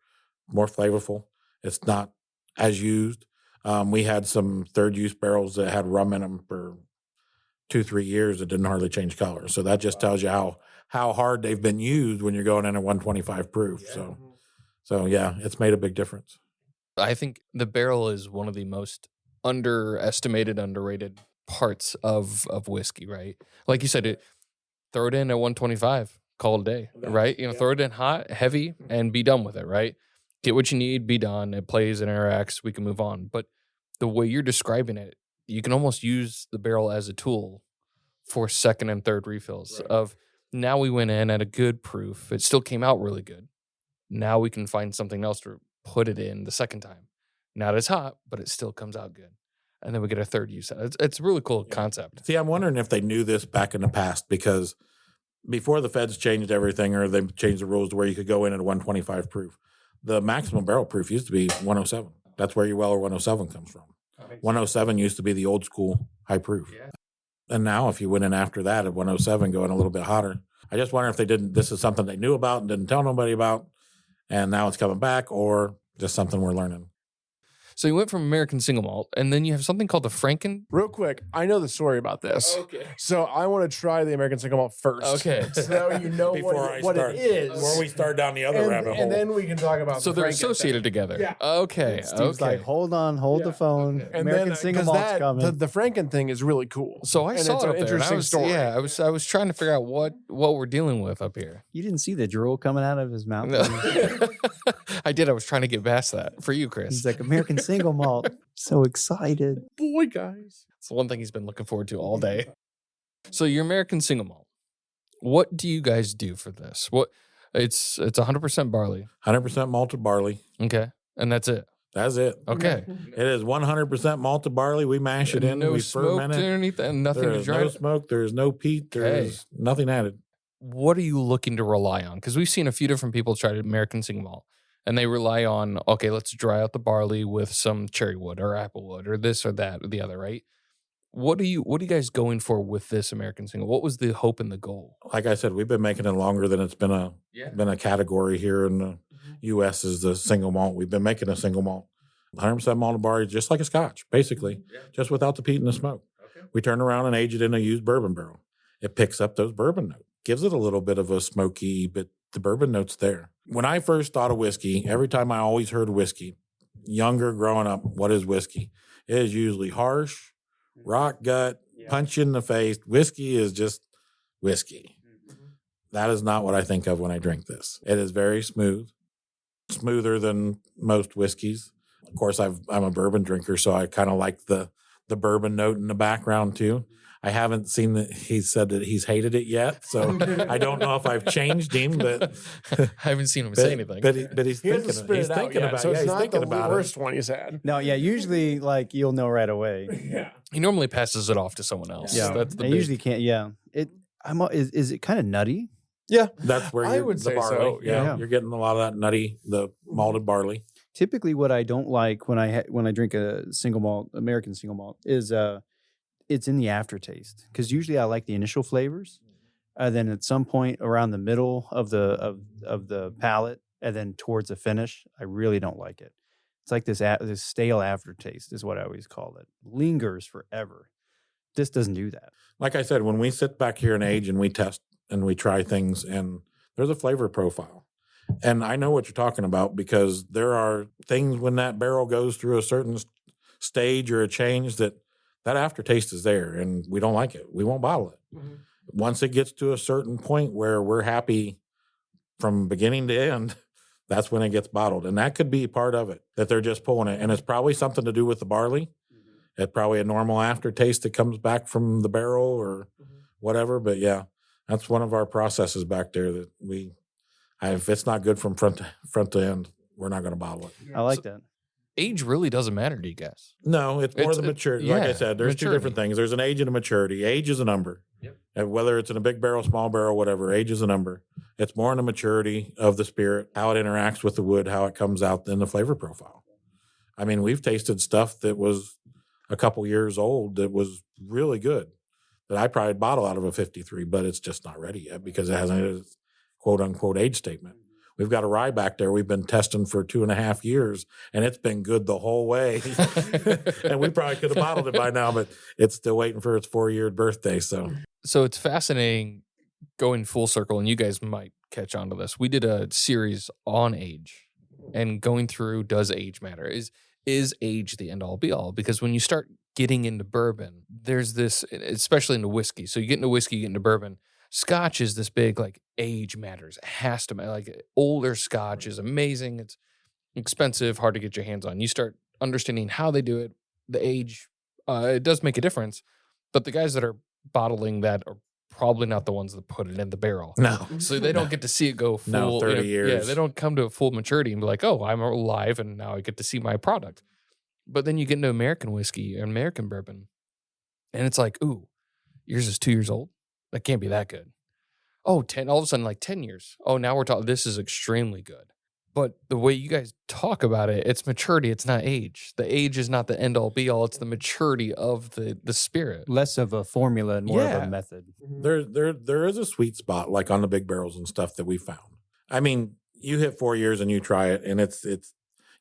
more flavorful. It's not as used. We had some third use barrels that had rum in them for 2-3 years that didn't hardly change color. So that just tells you how hard they've been used when you're going in at 125 proof. So yeah, it's made a big difference. I think the barrel is one of the most underestimated, underrated parts of whiskey, right? Like you said, throw it in at 125, call it a day, right? Throw it in hot, heavy, and be done with it, right? Get what you need, be done. It plays and interacts. We can move on. But the way you're describing it, you can almost use the barrel as a tool for second and third refills. Right. Of now we went in at a good proof. It still came out really good. Now we can find something else to put it in the second time. Not as hot, but it still comes out good. And then we get a third use. It's a really cool concept. See, I'm wondering if they knew this back in the past, because before the feds changed everything, or they changed the rules to where you could go in at a 125 proof, the maximum barrel proof used to be 107. That's where your Weller 107 comes from. 107 used to be the old school high proof. Yeah. And now if you went in after that at 107, going a little bit hotter, I just wonder if this is something they knew about and didn't tell nobody about, and now it's coming back, or just something we're learning. So you went from American Single Malt, and then you have something called the Franken. Real quick, I know the story about this. Okay. So I want to try the American Single Malt first. Okay. So that you know what it is. Before we start down the other rabbit hole. And then we can talk about So the they're Franken associated thing. together. Yeah. Okay. Steve's okay. like, hold the phone. Okay. And American then, Single 'cause Malt's coming. the Franken thing is really cool. So I and saw it's it an up there. and interesting story. Yeah, I was trying to figure out what we're dealing with up here. You didn't see the drool coming out of his mouth. I did. I was trying to get past that for you, Chris. He's like, American Single Malt. So excited. Boy, guys. It's the one thing he's been looking forward to all day. So your American Single Malt. What do you guys do for this? It's 100% barley. 100% malted barley. Okay. And that's it. That's it. Okay. It is 100% malted barley. We mash it in. No We smoke ferment or it. anything. Nothing There to is dry no it. smoke. There is no peat. There Okay. is nothing added. What are you looking to rely on? Because we've seen a few different people try to American Single Malt, and they rely on, okay, let's dry out the barley with some cherry wood or apple wood or this or that or the other, right? What are you guys going for with this American Single? What was the hope and the goal? Like I said, we've been making it longer than it's been a category here in the U.S. is the single malt. We've been making a single malt. 100% malted barley, just like a Scotch, basically, just without the peat and the smoke. Okay. We turn around and age it in a used bourbon barrel. It picks up those bourbon notes, gives it a little bit of a smoky, but the bourbon note's there. When I first thought of whiskey, every time I always heard whiskey, younger growing up, what is whiskey? It is usually harsh, rock gut, punch you in the face. Whiskey is just whiskey. That is not what I think of when I drink this. It is very smooth, smoother than most whiskeys. Of course, I'm a bourbon drinker, so I kind of like the bourbon note in the background too. I haven't seen that he said that he's hated it yet, so I don't know if I've changed him, but I haven't seen him say anything. But he's He hasn't thinking. spit He's it out thinking yet, about. so Yeah, it's he's not thinking the about worst it. one he's had. No, yeah, usually like you'll know right away. Yeah. He normally passes it off to someone else. Yeah, That's the I big- usually can't. Yeah, is it kind of nutty? Yeah. That's where I you're would the say barley. so, yeah. You're getting a lot of that nutty, the malted barley. Typically, what I don't like when I drink a single malt, American Single Malt, is it's in the aftertaste, because usually I like the initial flavors, and then at some point around the middle of the palate, and then towards the finish, I really don't like it. It's like this stale aftertaste is what I always call it. Lingers forever. This doesn't do that. Like I said, when we sit back here and age and we test and we try things, and there's a flavor profile. And I know what you're talking about, because there are things when that barrel goes through a certain stage or a change that aftertaste is there, and we don't like it. We won't bottle it. Mm-hmm. Once it gets to a certain point where we're happy from beginning to end, that's when it gets bottled. And that could be part of it, that they're just pulling it. And it's probably something to do with the barley. It's probably a normal aftertaste that comes back from the barrel or whatever. But yeah, that's one of our processes back there that if it's not good from front to end, we're not going to bottle it. I like that. age really doesn't matter to you guys. No, it's more the maturity. Like I yeah, said, there's two maturity. different things. There's an age and a maturity. Age is a number. Yep. And whether it's in a big barrel, small barrel, whatever, age is a number. It's more in the maturity of the spirit, how it interacts with the wood, how it comes out in the flavor profile. I mean, we've tasted stuff that was a couple years old that was really good, that I probably bottle out of a 53, but it's just not ready yet because it hasn't hit its quote unquote age statement. We've got a rye back there we've been testing for 2.5 years, and it's been good the whole way. And we probably could have bottled it by now, but it's still waiting for its 4-year birthday. So it's fascinating going full circle, and you guys might catch on to this. We did a series on age and going through, does age matter? Is age the end all be all? Because when you start getting into bourbon, there's this, especially into whiskey. So you get into whiskey, you get into bourbon. Scotch is this big, like, age matters. It has to matter. Like, older Scotch is amazing. It's expensive, hard to get your hands on. You start understanding how they do it, the age it does make a difference. But the guys that are bottling that are probably not the ones that put it in the barrel. No. So they don't get to see it go full. No, 30 years. Yeah, they don't come to a full maturity and be like, oh, I'm alive and now I get to see my product. But then you get into American whiskey or American bourbon, and it's like, ooh, yours is 2 years old? That can't be that good. Oh, 10, all of a sudden, like 10 years. Oh, now we're talking, this is extremely good. But the way you guys talk about it, it's maturity. It's not age. The age is not the end all be all. It's the maturity of the spirit. Less of a formula and more of Yeah. a method. There is a sweet spot, like on the big barrels and stuff that we found. I mean, you hit 4 years and you try it, and it's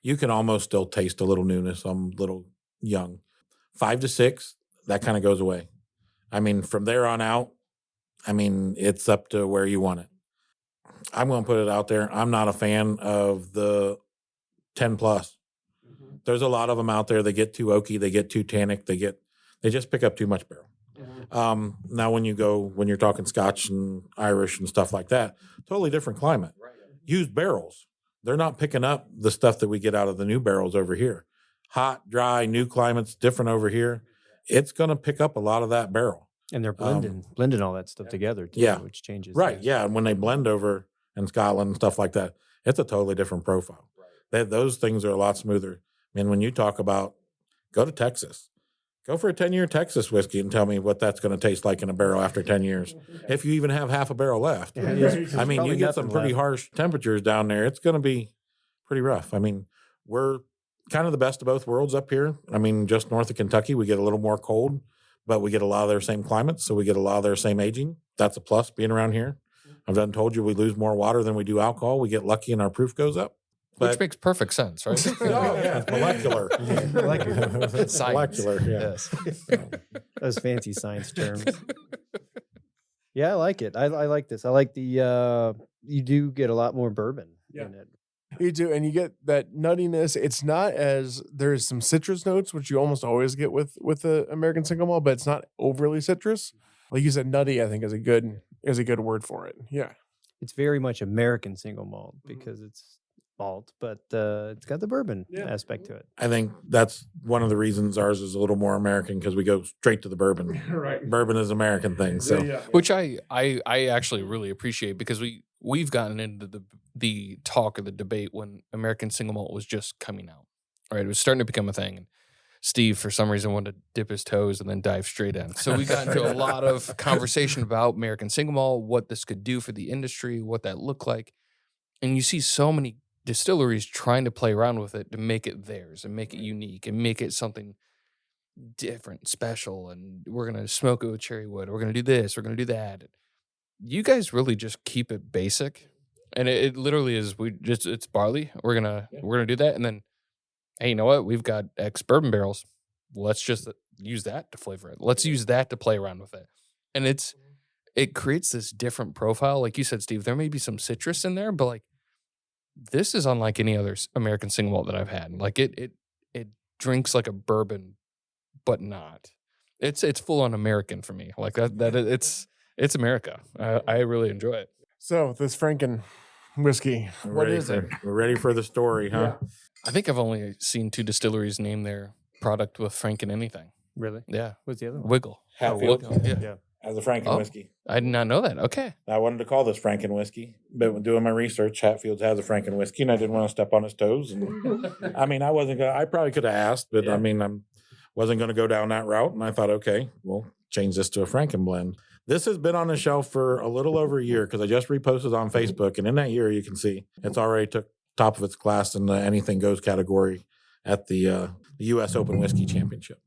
you can almost still taste a little newness. I'm a little young. 5 to 6, that kind of goes away. I mean, from there on out, I mean, it's up to where you want it. I'm going to put it out there. I'm not a fan of the 10 plus. There's a lot of them out there. They get too oaky. They get too tannic. They just pick up too much barrel. Now when you're talking Scotch and Irish and stuff like that, totally different climate. Used barrels. They're not picking up the stuff that we get out of the new barrels over here. Hot, dry, new climates, different over here. It's going to pick up a lot of that barrel. And they're blending all that stuff together too, yeah. which changes. Right. Yeah. And when they blend over in Scotland and stuff like that, it's a totally different profile. Those things are a lot smoother. I mean, when you talk about, go to Texas, go for a 10-year Texas whiskey and tell me what that's going to taste like in a barrel after 10 years. If you even have half a barrel left. Yeah, I mean, you get some pretty harsh temperatures down there. It's going to be pretty rough. I mean, we're kind of the best of both worlds up here. I mean, just north of Kentucky, we get a little more cold, but we get a lot of their same climates. So we get a lot of their same aging. That's a plus being around here. I've done told you we lose more water than we do alcohol. We get lucky and our proof goes up. Which makes perfect sense, right? Oh, yeah, it's molecular. Science. Molecular, yeah. Yes. Those fancy science terms. Yeah, I like it. I like this. I like the you do get a lot more bourbon in it. You do, and you get that nuttiness. It's not as there's some citrus notes, which you almost always get with the American Single Malt, but it's not overly citrus. Like you said, nutty, I think is a good word for it. Yeah. It's very much American single malt because it's malt, but it's got the bourbon aspect to it. I think that's one of the reasons ours is a little more American because we go straight to the bourbon. Right. Bourbon is an American thing. So Which I actually really appreciate because we've gotten into the talk or the debate when American Single Malt was just coming out. Right, it was starting to become a thing. And Steve, for some reason, wanted to dip his toes and then dive straight in. So we got into a lot of conversation about American Single Malt, what this could do for the industry, what that looked like. And you see so many distilleries trying to play around with it to make it theirs and make it unique and make it something different, special. And we're going to smoke it with cherry wood. We're going to do this. We're going to do that. You guys really just keep it basic. And it literally is, it's barley. We're going to do that. And then, hey, you know what? We've got X bourbon barrels. Let's just use that to flavor it. Let's use that to play around with it. And it creates this different profile. Like you said, Steve, there may be some citrus in there, but like this is unlike any other American Single Malt that I've had. Like it drinks like a bourbon, but not. It's full on American for me. Like that it's America. I really enjoy it. So this Franken whiskey, what is it? We're ready for the story, huh? Yeah. I think I've only seen 2 distilleries name their product with Franken anything. Really? Yeah. What's the other one? Wiggle. Hatfield. Yeah. As a Franken whiskey. I did not know that. Okay. I wanted to call this Franken whiskey, but when doing my research, Hatfields has a Franken whiskey, and I didn't want to step on his toes. And I mean, I probably could have asked, but I mean, I wasn't going to go down that route. And I thought, okay, we'll change this to a Franken blend. This has been on the shelf for a little over a year because I just reposted on Facebook. And in that year, you can see it's already took top of its class in the anything goes category at the U.S. Open Whiskey Championship.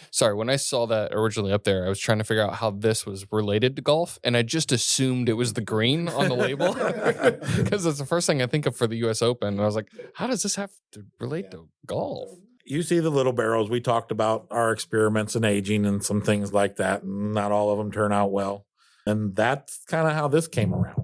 Sorry, when I saw that originally up there, I was trying to figure out how this was related to golf, and I just assumed it was the green on the label because it's the first thing I think of for the U.S. Open. And I was like, how does this have to relate to golf? You see the little barrels. We talked about our experiments in aging and some things like that, and not all of them turn out well. And that's kind of how this came around.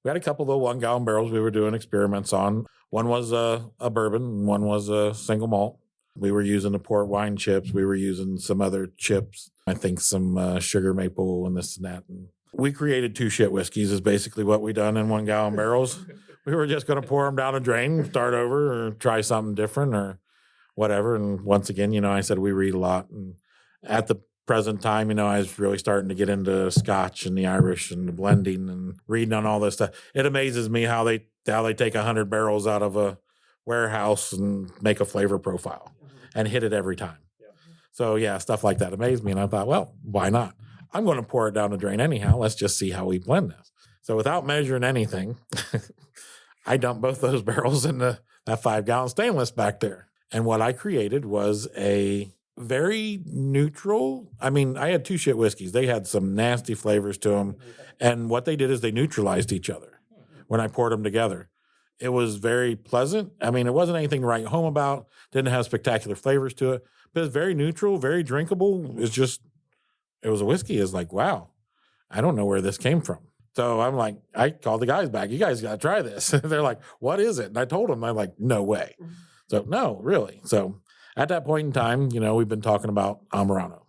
We had a couple of 1-gallon barrels we were doing experiments on. One was a bourbon, and one was a single malt. We were using the port wine chips. We were using some other chips. I think some sugar maple and this and that. And we created 2 shit whiskeys is basically what we done in 1-gallon barrels. We were just going to pour them down a drain, start over, or try something different or whatever. And once again, I said we read a lot. And At the present time, I was really starting to get into Scotch and the Irish and the blending and reading on all this stuff. It amazes me how they take 100 barrels out of a warehouse and make a flavor profile and hit it every time. So yeah, stuff like that amazed me. And I thought, well, why not? I'm going to pour it down the drain anyhow. Let's just see how we blend this. So without measuring anything, I dumped both those barrels in that 5-gallon stainless back there. And what I created was a very neutral. I mean, I had 2 shit whiskeys. They had some nasty flavors to them. And what they did is they neutralized each other when I poured them together. It was very pleasant. I mean, it wasn't anything to write home about. Didn't have spectacular flavors to it. But it's very neutral, very drinkable. It was a whiskey. It's like, wow, I don't know where this came from. So I'm like, I called the guys back. You guys got to try this. They're like, what is it? And I told them, I'm like, no way. So no, really. So at that point in time, we've been talking about Amburano.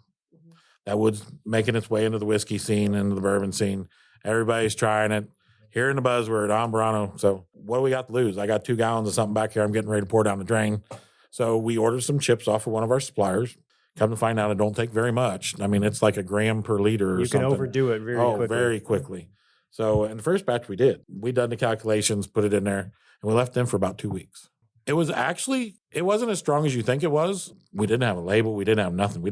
That was making its way into the whiskey scene, into the bourbon scene. Everybody's trying it. Hearing the buzzword, Amburano. So what do we got to lose? I got 2 gallons of something back here. I'm getting ready to pour down the drain. So we ordered some chips off of one of our suppliers. Come to find out, it don't take very much. I mean, it's like a gram per liter or something. You can overdo it very quickly. So in the first batch we did. We done the calculations, put it in there, and we left them for about 2 weeks. It wasn't as strong as you think it was. We didn't have a label. We didn't have nothing. We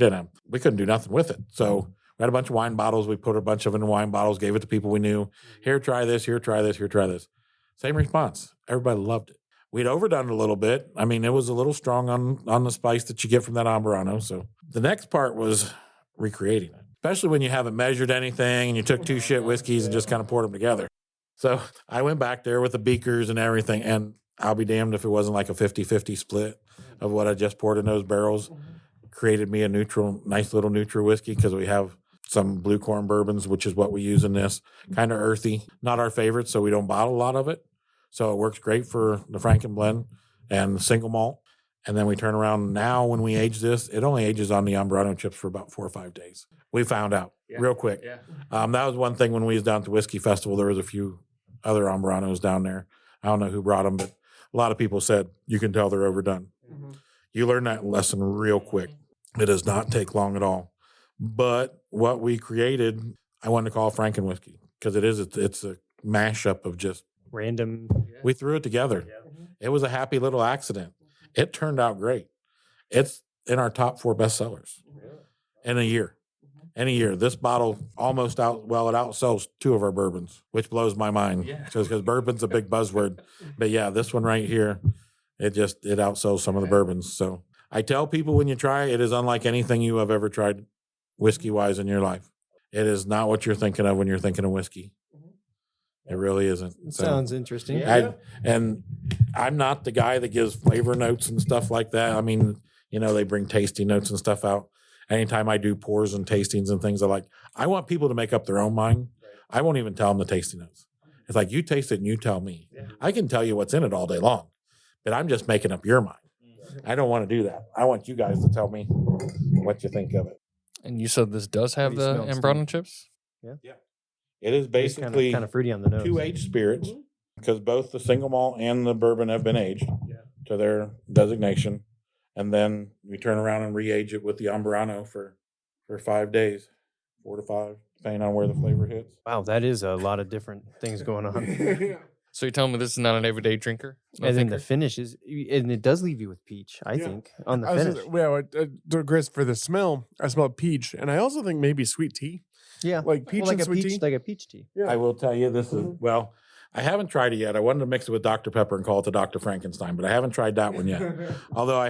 couldn't do nothing with it. So we had a bunch of wine bottles. We put a bunch of them in wine bottles, gave it to people we knew. Here, try this. Here, try this. Here, try this. Same response. Everybody loved it. We'd overdone it a little bit. I mean, it was a little strong on the spice that you get from that Amburano. So the next part was recreating it, especially when you haven't measured anything and you took 2 shit whiskeys and just kind of poured them together. So I went back there with the beakers and everything, and I'll be damned if it wasn't like a 50-50 split of what I just poured in those barrels. Created me a nice little neutral whiskey, because we have some blue corn bourbons, which is what we use in this. Kind of earthy, not our favorite, so we don't bottle a lot of it. So it works great for the Franken blend and the single malt. And then we turn around now when we age this, it only ages on the Amburano chips for about 4 or 5 days. We found out real quick. Yeah. That was one thing when we was down at the Whiskey Festival. There was a few other Amburanos down there. I don't know who brought them, but a lot of people said, you can tell they're overdone. Mm-hmm. You learn that lesson real quick. It does not take long at all. But what we created, I wanted to call Frankenwhiskey, because it's a mashup of just random. We threw it together. Yeah. It was a happy little accident. It turned out great. It's in our top 4 bestsellers in a year. In a year, this bottle it outsells 2 of our bourbons, which blows my mind. Because bourbon's a big buzzword. But yeah, this one right here, it outsells some of the bourbons. So I tell people, when you try it is unlike anything you have ever tried whiskey-wise in your life. It is not what you're thinking of when you're thinking of whiskey. It really isn't. Sounds interesting. And I'm not the guy that gives flavor notes and stuff like that. I mean, they bring tasting notes and stuff out. Anytime I do pours and tastings and things, I want people to make up their own mind. I won't even tell them the tasting notes. It's like, you taste it and you tell me. Yeah. I can tell you what's in it all day long, but I'm just making up your mind. I don't want to do that. I want you guys to tell me what you think of it. And you said this does have the Amburano chips? Yeah. It is basically kind of fruity on the nose. 2 aged spirits, because both the single malt and the bourbon have been aged to their designation. And then we turn around and re-age it with the Amburano for 5 days, 4 to 5, depending on where the flavor hits. Wow, that is a lot of different things going on. So you're telling me this is not an everyday drinker? Then the finish is, and it does leave you with peach, I think, on the finish. Chris, for the smell, I smell peach, and I also think maybe sweet tea. Yeah, like peach and sweet tea, like a peach tea. Yeah. I will tell you, this is I haven't tried it yet. I wanted to mix it with Dr. Pepper and call it the Dr. Frankenstein, but I haven't tried that one yet. Although I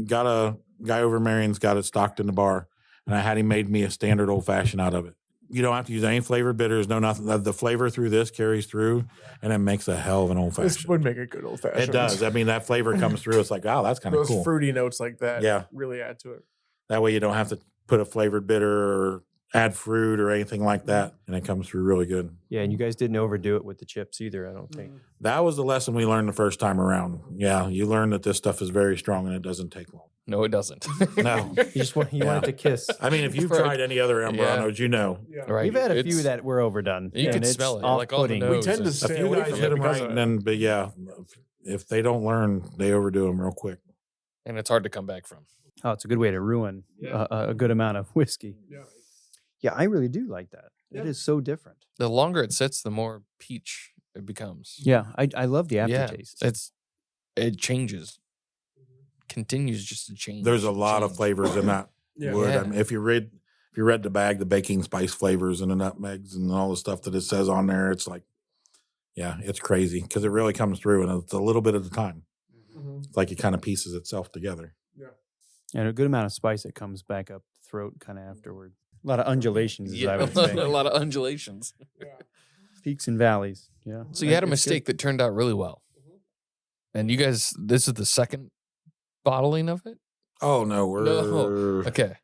got a guy over Marion's got it stocked in the bar, and I had him made me a standard old fashioned out of it. You don't have to use any flavored bitters, no nothing. The flavor through this carries through, and it makes a hell of an old fashioned. This would make a good old fashioned. It does. I mean, that flavor comes through. It's like, wow, that's kind of cool. Those fruity notes like that really add to it. That way you don't have to put a flavored bitter or add fruit or anything like that, and it comes through really good. Yeah, and you guys didn't overdo it with the chips either, I don't think. That was the lesson we learned the first time around. Yeah, you learn that this stuff is very strong and it doesn't take long. No, it doesn't. No. You want it to kiss. I mean, if you've tried any other Amburanos, you know. Yeah. Right. We've had a few that were overdone. You can smell it. Like all the nose. We tend to stay a few away guys from hit it them right, but yeah, if they don't learn, they overdo them real quick. And it's hard to come back from. Oh, it's a good way to ruin a good amount of whiskey. Yeah. Yeah, I really do like that. Yeah. It is so different. The longer it sits, the more peach it becomes. Yeah, I love the aftertaste. It changes, continues just to change. There's a lot of flavors in that Yeah. wood. Yeah. I mean, if you read the bag, the baking spice flavors and the nutmegs and all the stuff that it says on there, it's like, yeah, it's crazy because it really comes through and it's a little bit at a time. Mhm. It's like it kind of pieces itself together. And a good amount of spice that comes back up the throat kind of afterward. A lot of undulations, as I would a say. lot of undulations. Peaks and valleys. Yeah. So you had a It's mistake that turned out really well. And you guys, this is the second bottling of it? Oh no, No. Okay.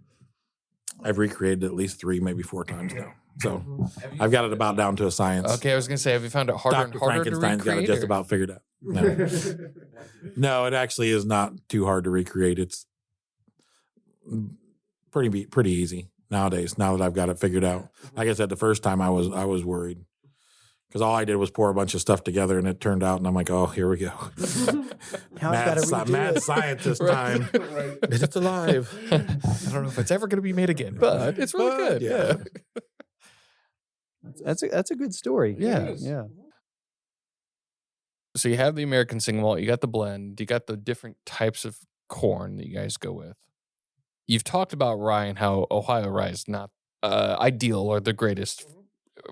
I've recreated at least 3, maybe 4 times now. So I've got it about down to a science. Okay, I was going to say, have you found it harder and Dr. harder to Frankenstein's got it recreate? just or- about figured out. No. No, it actually is not too hard to recreate. It's pretty easy nowadays. Now that I've got it figured out, like I said, the first time I was worried because all I did was pour a bunch of stuff together, and it turned out, and I'm like, oh, here we go, Now I've got to redo mad it. scientist Right. time. Right. It's alive. I don't know if it's ever going to be made again, but it's really But, good. yeah. That's a good story. Yeah. Yeah. So you have the American Single Malt, you got the blend, you got the different types of corn that you guys go with. You've talked about rye and how Ohio rye is not ideal or the greatest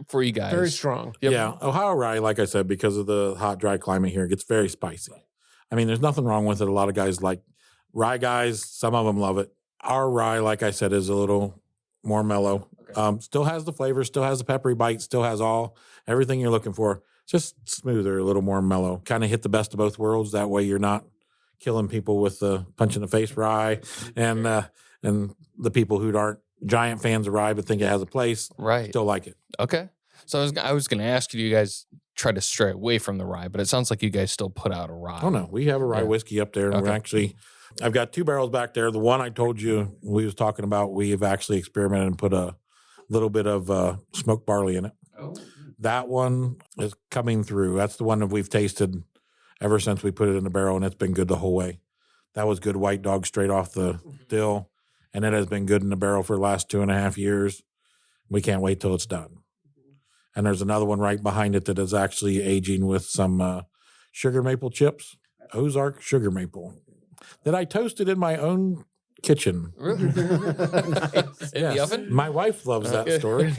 for you guys. Very strong. Yep. Yeah, Ohio rye, like I said, because of the hot, dry climate here, it gets very spicy. I mean, there's nothing wrong with it. A lot of guys like rye guys. Some of them love it. Our rye, like I said, is a little more mellow. Still has the flavor, still has the peppery bite, still has everything you're looking for. Just smoother, a little more mellow. Kind of hit the best of both worlds. That way, you're not killing people with the punch in the face rye, and the people who aren't giant fans of rye but think it has a place Right. still like it. Okay. So I was going to ask you, do you guys try to stray away from the rye? But it sounds like you guys still put out a rye. Oh no, we have a rye Yeah. whiskey up there, and we're Okay. actually. I've got 2 barrels back there. The one I told you we was talking about, we have actually experimented and put a little bit of smoked barley in it. Oh. That one is coming through. That's the one that we've tasted ever since we put it in the barrel, and it's been good the whole way. That was good white dog straight off the still, and it has been good in the barrel for the last 2.5 years. We can't wait till it's done. And there's another one right behind it that is actually aging with some sugar maple chips, Ozark sugar maple, that I toasted in my own kitchen. Really? In the oven? My wife loves that Okay. story.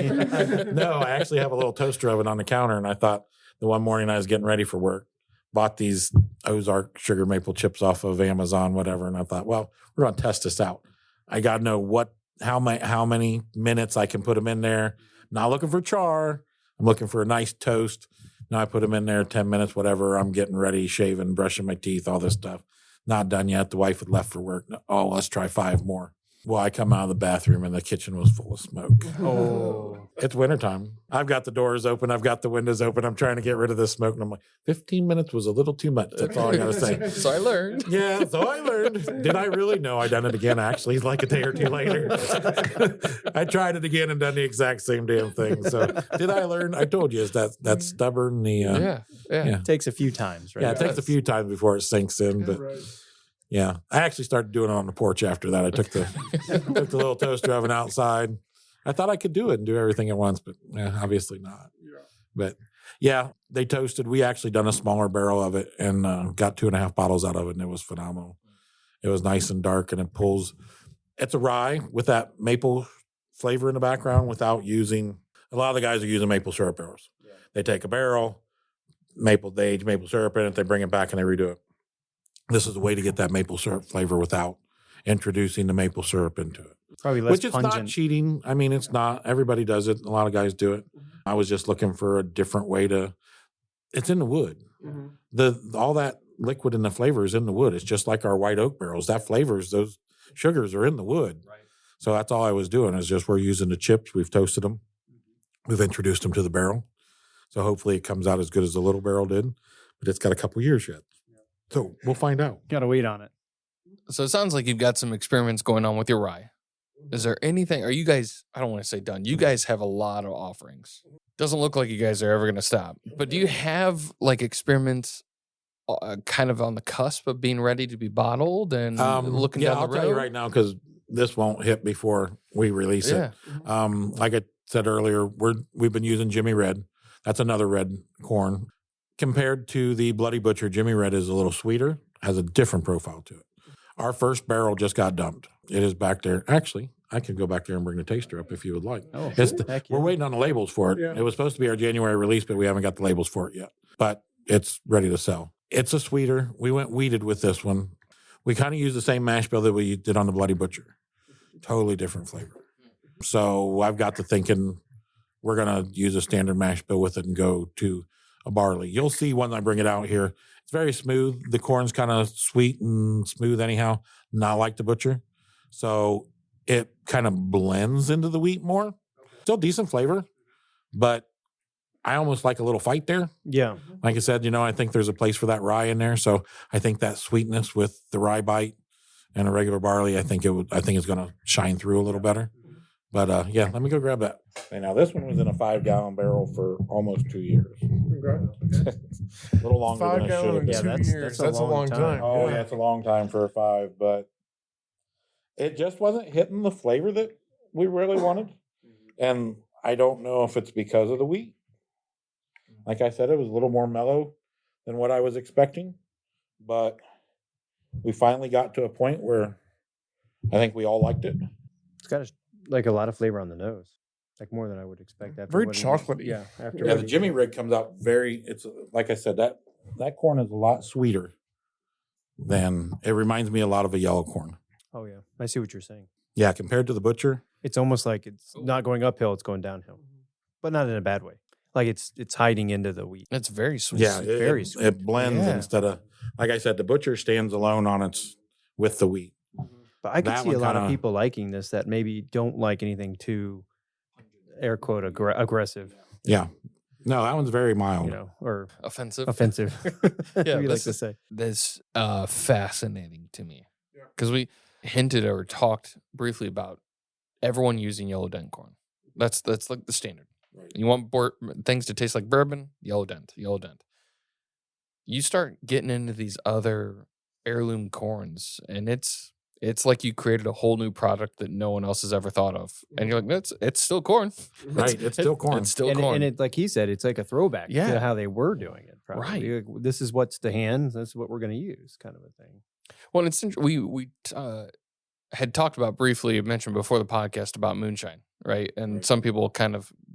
No, I actually have a little toaster oven on the counter, and I thought the one morning I was getting ready for work, bought these Ozark sugar maple chips off of Amazon, whatever, and I thought, well, we're going to test this out. I got to know how many minutes I can put them in there. Not looking for char. I'm looking for a nice toast. Now I put them in there 10 minutes, whatever. I'm getting ready, shaving, brushing my teeth, all this stuff. Not done yet. The wife had left for work. Oh, let's try 5 more. Well, I come out of the bathroom and the kitchen was full of smoke. Oh. It's wintertime. I've got the doors open. I've got the windows open. I'm trying to get rid of this smoke. And I'm like, 15 minutes was a little too much. That's all I got to say. So I learned. Yeah, so I learned. Did I really? No, I done it again, actually, like a day or 2 later. I tried it again and done the exact same damn thing. So did I learn? I told you, is that stubborn? Yeah. Yeah. It takes a few times, right? Yeah, it takes a few times before it sinks in, but Right. yeah, I actually started doing it on the porch after that. I took the little toaster oven outside. I thought I could do it and do everything at once, but obviously not. Yeah. But yeah, they toasted. We actually done a smaller barrel of it and got 2.5 bottles out of it, and it was phenomenal. It was nice and dark, and it pulls. It's a rye with that maple flavor in the background without using. A lot of the guys are using maple syrup barrels. Yeah. They take a barrel, they age maple syrup in it, they bring it back and they redo it. This is a way to get that maple syrup flavor without introducing the maple syrup into it. Probably less Which is pungent. not cheating. I mean, it's not. Everybody does it. A lot of guys do it. I was just looking for a different way to. It's in the wood. Mhm. All that liquid and the flavor is in the wood. It's just like our white oak barrels. That flavors, those sugars are in the wood. Right. So that's all I was doing is just we're using the chips. We've toasted them. We've introduced them to the barrel. So hopefully it comes out as good as the little barrel did. But it's got a couple years yet. So we'll find out. Gotta wait on it. So it sounds like you've got some experiments going on with your rye. Is there anything, are you guys, I don't want to say done, you guys have a lot of offerings. Doesn't look like you guys are ever going to stop. But do you have like experiments kind of on the cusp of being ready to be bottled and looking yeah, down the I'll road? tell you right now, because this won't hit before we release it. Like I said earlier, we've been using Jimmy Red. That's another red corn. Compared to the Bloody Butcher, Jimmy Red is a little sweeter, has a different profile to it. Our first barrel just got dumped. It is back there. Actually, I can go back there and bring the taster up if you would like. Oh, We're waiting on the labels for it. Yeah. It was supposed to be our January release, but we haven't got the labels for it yet. But it's ready to sell. It's a sweeter. We went weeded with this one. We kind of used the same mash bill that we did on the Bloody Butcher. Totally different flavor. So I've got to thinking we're going to use a standard mash bill with it and go to a barley. You'll see when I bring it out here. It's very smooth. The corn's kind of sweet and smooth anyhow, not like the Butcher. So it kind of blends into the wheat more. Still decent flavor, but I almost like a little fight there. Yeah. Like I said, I think there's a place for that rye in there. So I think that sweetness with the rye bite and a regular barley, I think it's going to shine through a little better. But yeah, let me go grab that. Okay, now this one was in a 5-gallon barrel for almost 2 years. A little longer 5 than it should gallon have in been. 2 that's years. a That's a long long time. time. Oh, yeah, it's a long time for a 5, but it just wasn't hitting the flavor that we really wanted. And I don't know if it's because of the wheat. Like I said, it was a little more mellow than what I was expecting. But we finally got to a point where I think we all liked it. It's got a lot of flavor on the nose, like more than I would expect. After Very what he- chocolatey. Yeah. After Yeah, what the he- Jimmy Rig comes out it's like I said, that corn is a lot sweeter than, it reminds me a lot of a yellow corn. Oh yeah, I see what you're saying. Yeah, compared to the Butcher. It's almost like it's not going uphill; it's going downhill, but not in a bad way. Like it's hiding into the wheat. It's very sweet. Yeah, very sweet. it blends Yeah. instead of, like I said, the Butcher stands alone on its with the wheat. But I can That see a one lot of kinda- people liking this that maybe don't like anything too, air quote, aggressive. Yeah. No, that one's very mild. Or Offensive. offensive. Yeah, we like this to is- say. That's fascinating to me because we hinted or talked briefly about everyone using yellow dent corn. That's like the standard. Right. You want things to taste like bourbon, yellow dent. You start getting into these other heirloom corns, and it's like you created a whole new product that no one else has ever thought of, and you're like, it's still corn, Right, it's still corn. It's still And corn. it, like he said, it's like a throwback Yeah. to how they were doing it. Probably. Right. Like, this is what's to hand. This is what we're going to use, kind of a thing. Well, it's we had talked about briefly, mentioned before the podcast about moonshine, right? And Right. some people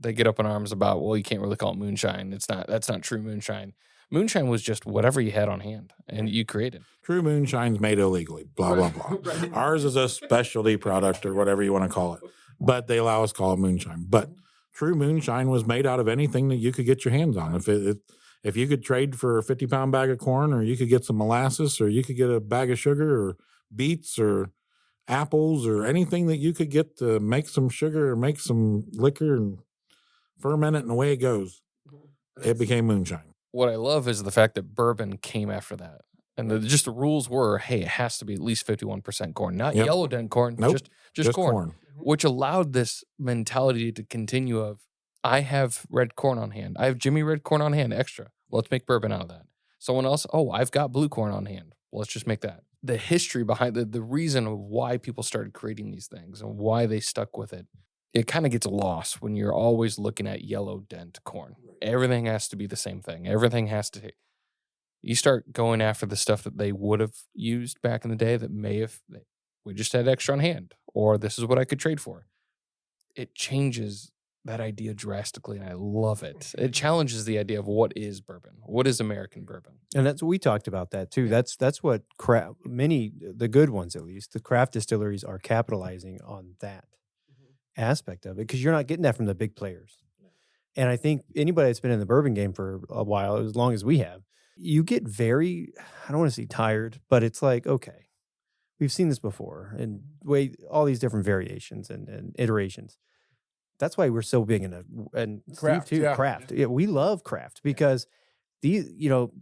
they get up in arms about, well, you can't really call it moonshine. That's not true moonshine. Moonshine was just whatever you had on hand and you created. True moonshine's made illegally, blah, blah, blah. Ours is a specialty product or whatever you want to call it, but they allow us to call it moonshine. But true moonshine was made out of anything that you could get your hands on. If you could trade for a 50-pound bag of corn, or you could get some molasses, or you could get a bag of sugar or beets or apples or anything that you could get to make some sugar or make some liquor and ferment it, and away it goes. It became moonshine. What I love is the fact that bourbon came after that. And the rules were, hey, it has to be at least 51% corn, not Yep. yellow dent corn, Nope. just corn, which allowed this mentality to continue of, I have red corn on hand. I have Jimmy red corn on hand extra. Let's make bourbon out of that. Someone else, I've got blue corn on hand. Let's just make that. The history behind the reason of why people started creating these things and why they stuck with it, it kind of gets lost when you're always looking at yellow dent corn. Everything has to be the same thing. Everything has to. You start going after the stuff that they would have used back in the day that we just had extra on hand, or this is what I could trade for. It changes that idea drastically, and I love it. It challenges the idea of what is bourbon, what is American bourbon. And that's we talked about that too. That's what the good ones at least, the craft distilleries are capitalizing on that aspect of it, because you're not getting that from the big players. And I think anybody that's been in the bourbon game for a while, as long as we have, you get very, I don't want to say tired, but it's like, okay, we've seen this before, and all these different variations and iterations. That's why we're so big and Craft, Steve too, yeah. craft. Yeah, we love craft because these,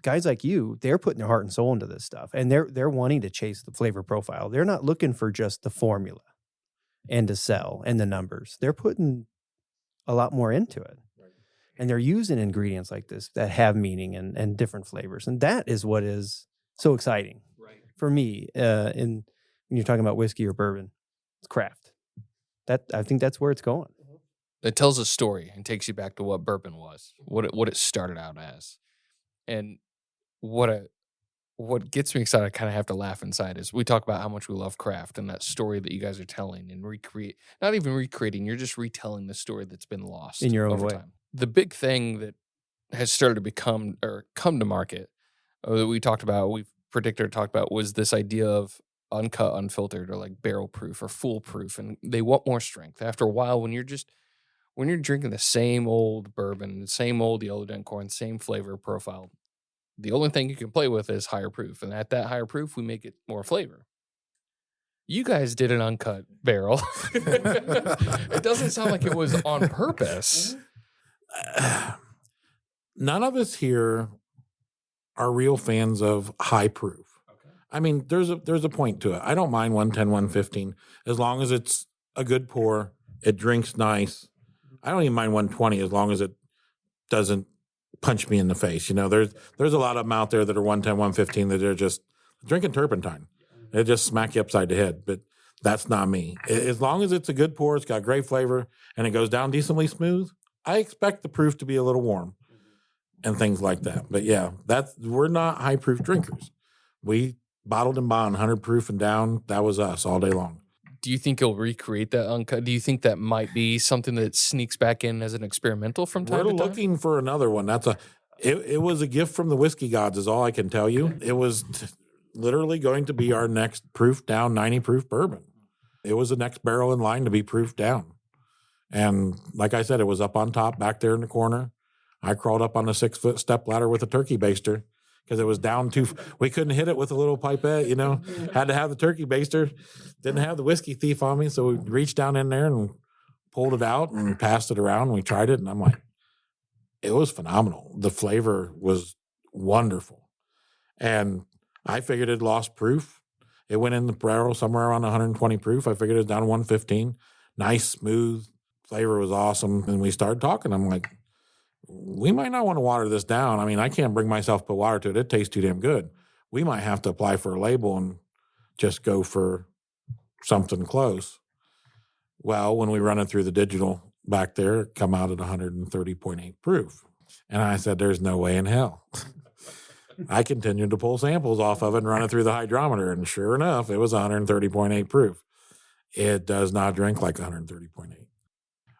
guys like you, they're putting their heart and soul into this stuff, and they're wanting to chase the flavor profile. They're not looking for just the formula and to sell and the numbers. They're putting a lot more into it. And they're using ingredients like this that have meaning and different flavors. And that is what is so exciting for me. When you're talking about whiskey or bourbon, it's craft. I think that's where it's going. It tells a story and takes you back to what bourbon was, what it started out as. And what gets me excited, I kind of have to laugh inside, is we talk about how much we love craft and that story that you guys are telling and not even recreating, you're just retelling the story that's been lost In your own over way. time. The big thing that has started to come to market that we talked about, talked about, was this idea of uncut, unfiltered, or like barrel proof or foolproof, and they want more strength. After a while, when you're drinking the same old bourbon, the same old yellow Corn, same flavor profile, the only thing you can play with is higher proof. And at that higher proof, we make it more flavor. You guys did an uncut barrel. It doesn't sound like it was on purpose. None of us here are real fans of high proof. Okay. I mean, there's a point to it. I don't mind 110, 115, as long as it's a good pour, it drinks nice. I don't even mind 120 as long as it doesn't punch me in the face. There's a lot of them out there that are 110, 115 that are just drinking turpentine. They just smack you upside the head. But that's not me. As long as it's a good pour, it's got great flavor, and it goes down decently smooth, I expect the proof to be a little warm and things like that. But yeah, we're not high proof drinkers. We bottled and bond 100 proof and down. That was us all day long. Do you think you'll recreate that uncut? Do you think that might be something that sneaks back in as an experimental from time to time? We're looking for another one. It was a gift from the whiskey gods, is all I can tell you. It was literally going to be our next proof down 90 proof bourbon. It was the next barrel in line to be proofed down. And like I said, it was up on top back there in the corner. I crawled up on the 6-foot step ladder with a turkey baster because it was down we couldn't hit it with a little pipette, had to have the turkey baster. Didn't have the whiskey thief on me. So we reached down in there and pulled it out and passed it around. We tried it, and I'm like, it was phenomenal. The flavor was wonderful. And I figured it lost proof. It went in the barrel somewhere around 120 proof. I figured it was down to 115. Nice, smooth. Flavor was awesome. And we started talking. I'm like, we might not want to water this down. I mean, I can't bring myself to put water to it. It tastes too damn good. We might have to apply for a label and just go for something close. Well, when we run it through the digital back there, it come out at 130.8 proof. And I said, there's no way in hell. I continued to pull samples off of it and run it through the hydrometer. And sure enough, it was 130.8 proof. It does not drink like 130.8.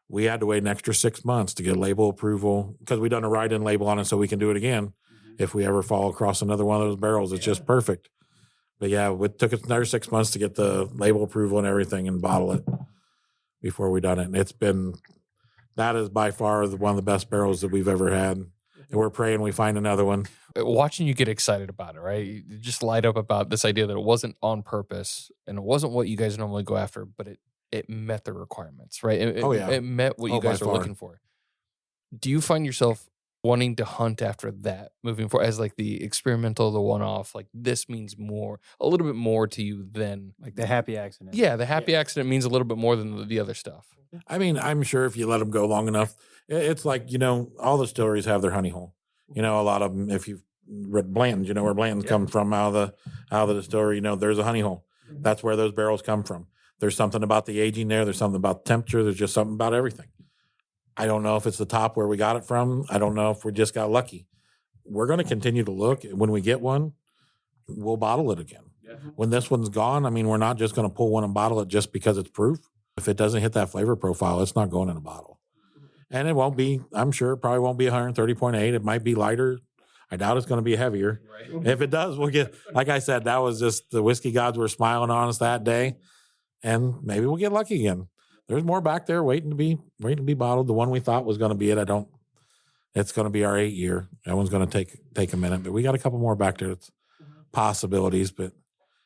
We had to wait an extra 6 months to get label approval because we done a write-in label on it so we can do it again. If we ever fall across another one of those barrels, it's just perfect. But yeah, it took us another 6 months to get the label approval and everything and bottle it before we done it. And that is by far one of the best barrels that we've ever had. And we're praying we find another one. Watching you get excited about it, right? You just light up about this idea that it wasn't on purpose and it wasn't what you guys normally go after, but it met the requirements, right? It met what you guys are looking for. Do you find yourself wanting to hunt after that moving forward as like the experimental, the one-off? Like this means a little bit more to you than like the happy accident. Yeah, the happy accident means a little bit more than the other stuff. I mean, I'm sure if you let them go long enough, it's like, all the distilleries have their honey hole. A lot of them, if you've read Blanton's, where Blanton's come from out of the distillery, there's a honey hole. That's where those barrels come from. There's something about the aging there. There's something about the temperature. There's just something about everything. I don't know if it's the top where we got it from. I don't know if we just got lucky. We're going to continue to look. When we get one, we'll bottle it again. Yeah. When this one's gone, I mean, we're not just going to pull one and bottle it just because it's proof. If it doesn't hit that flavor profile, it's not going in a bottle. And it won't be, I'm sure it probably won't be 130.8. It might be lighter. I doubt it's going to be heavier. Right. If it does, we'll get, like I said, that was just the whiskey gods were smiling on us that day. And maybe we'll get lucky again. There's more back there waiting to be bottled. The one we thought was going to be it. It's going to be our 8 year. That one's going to take a minute, but we got a couple more back there. It's possibilities, but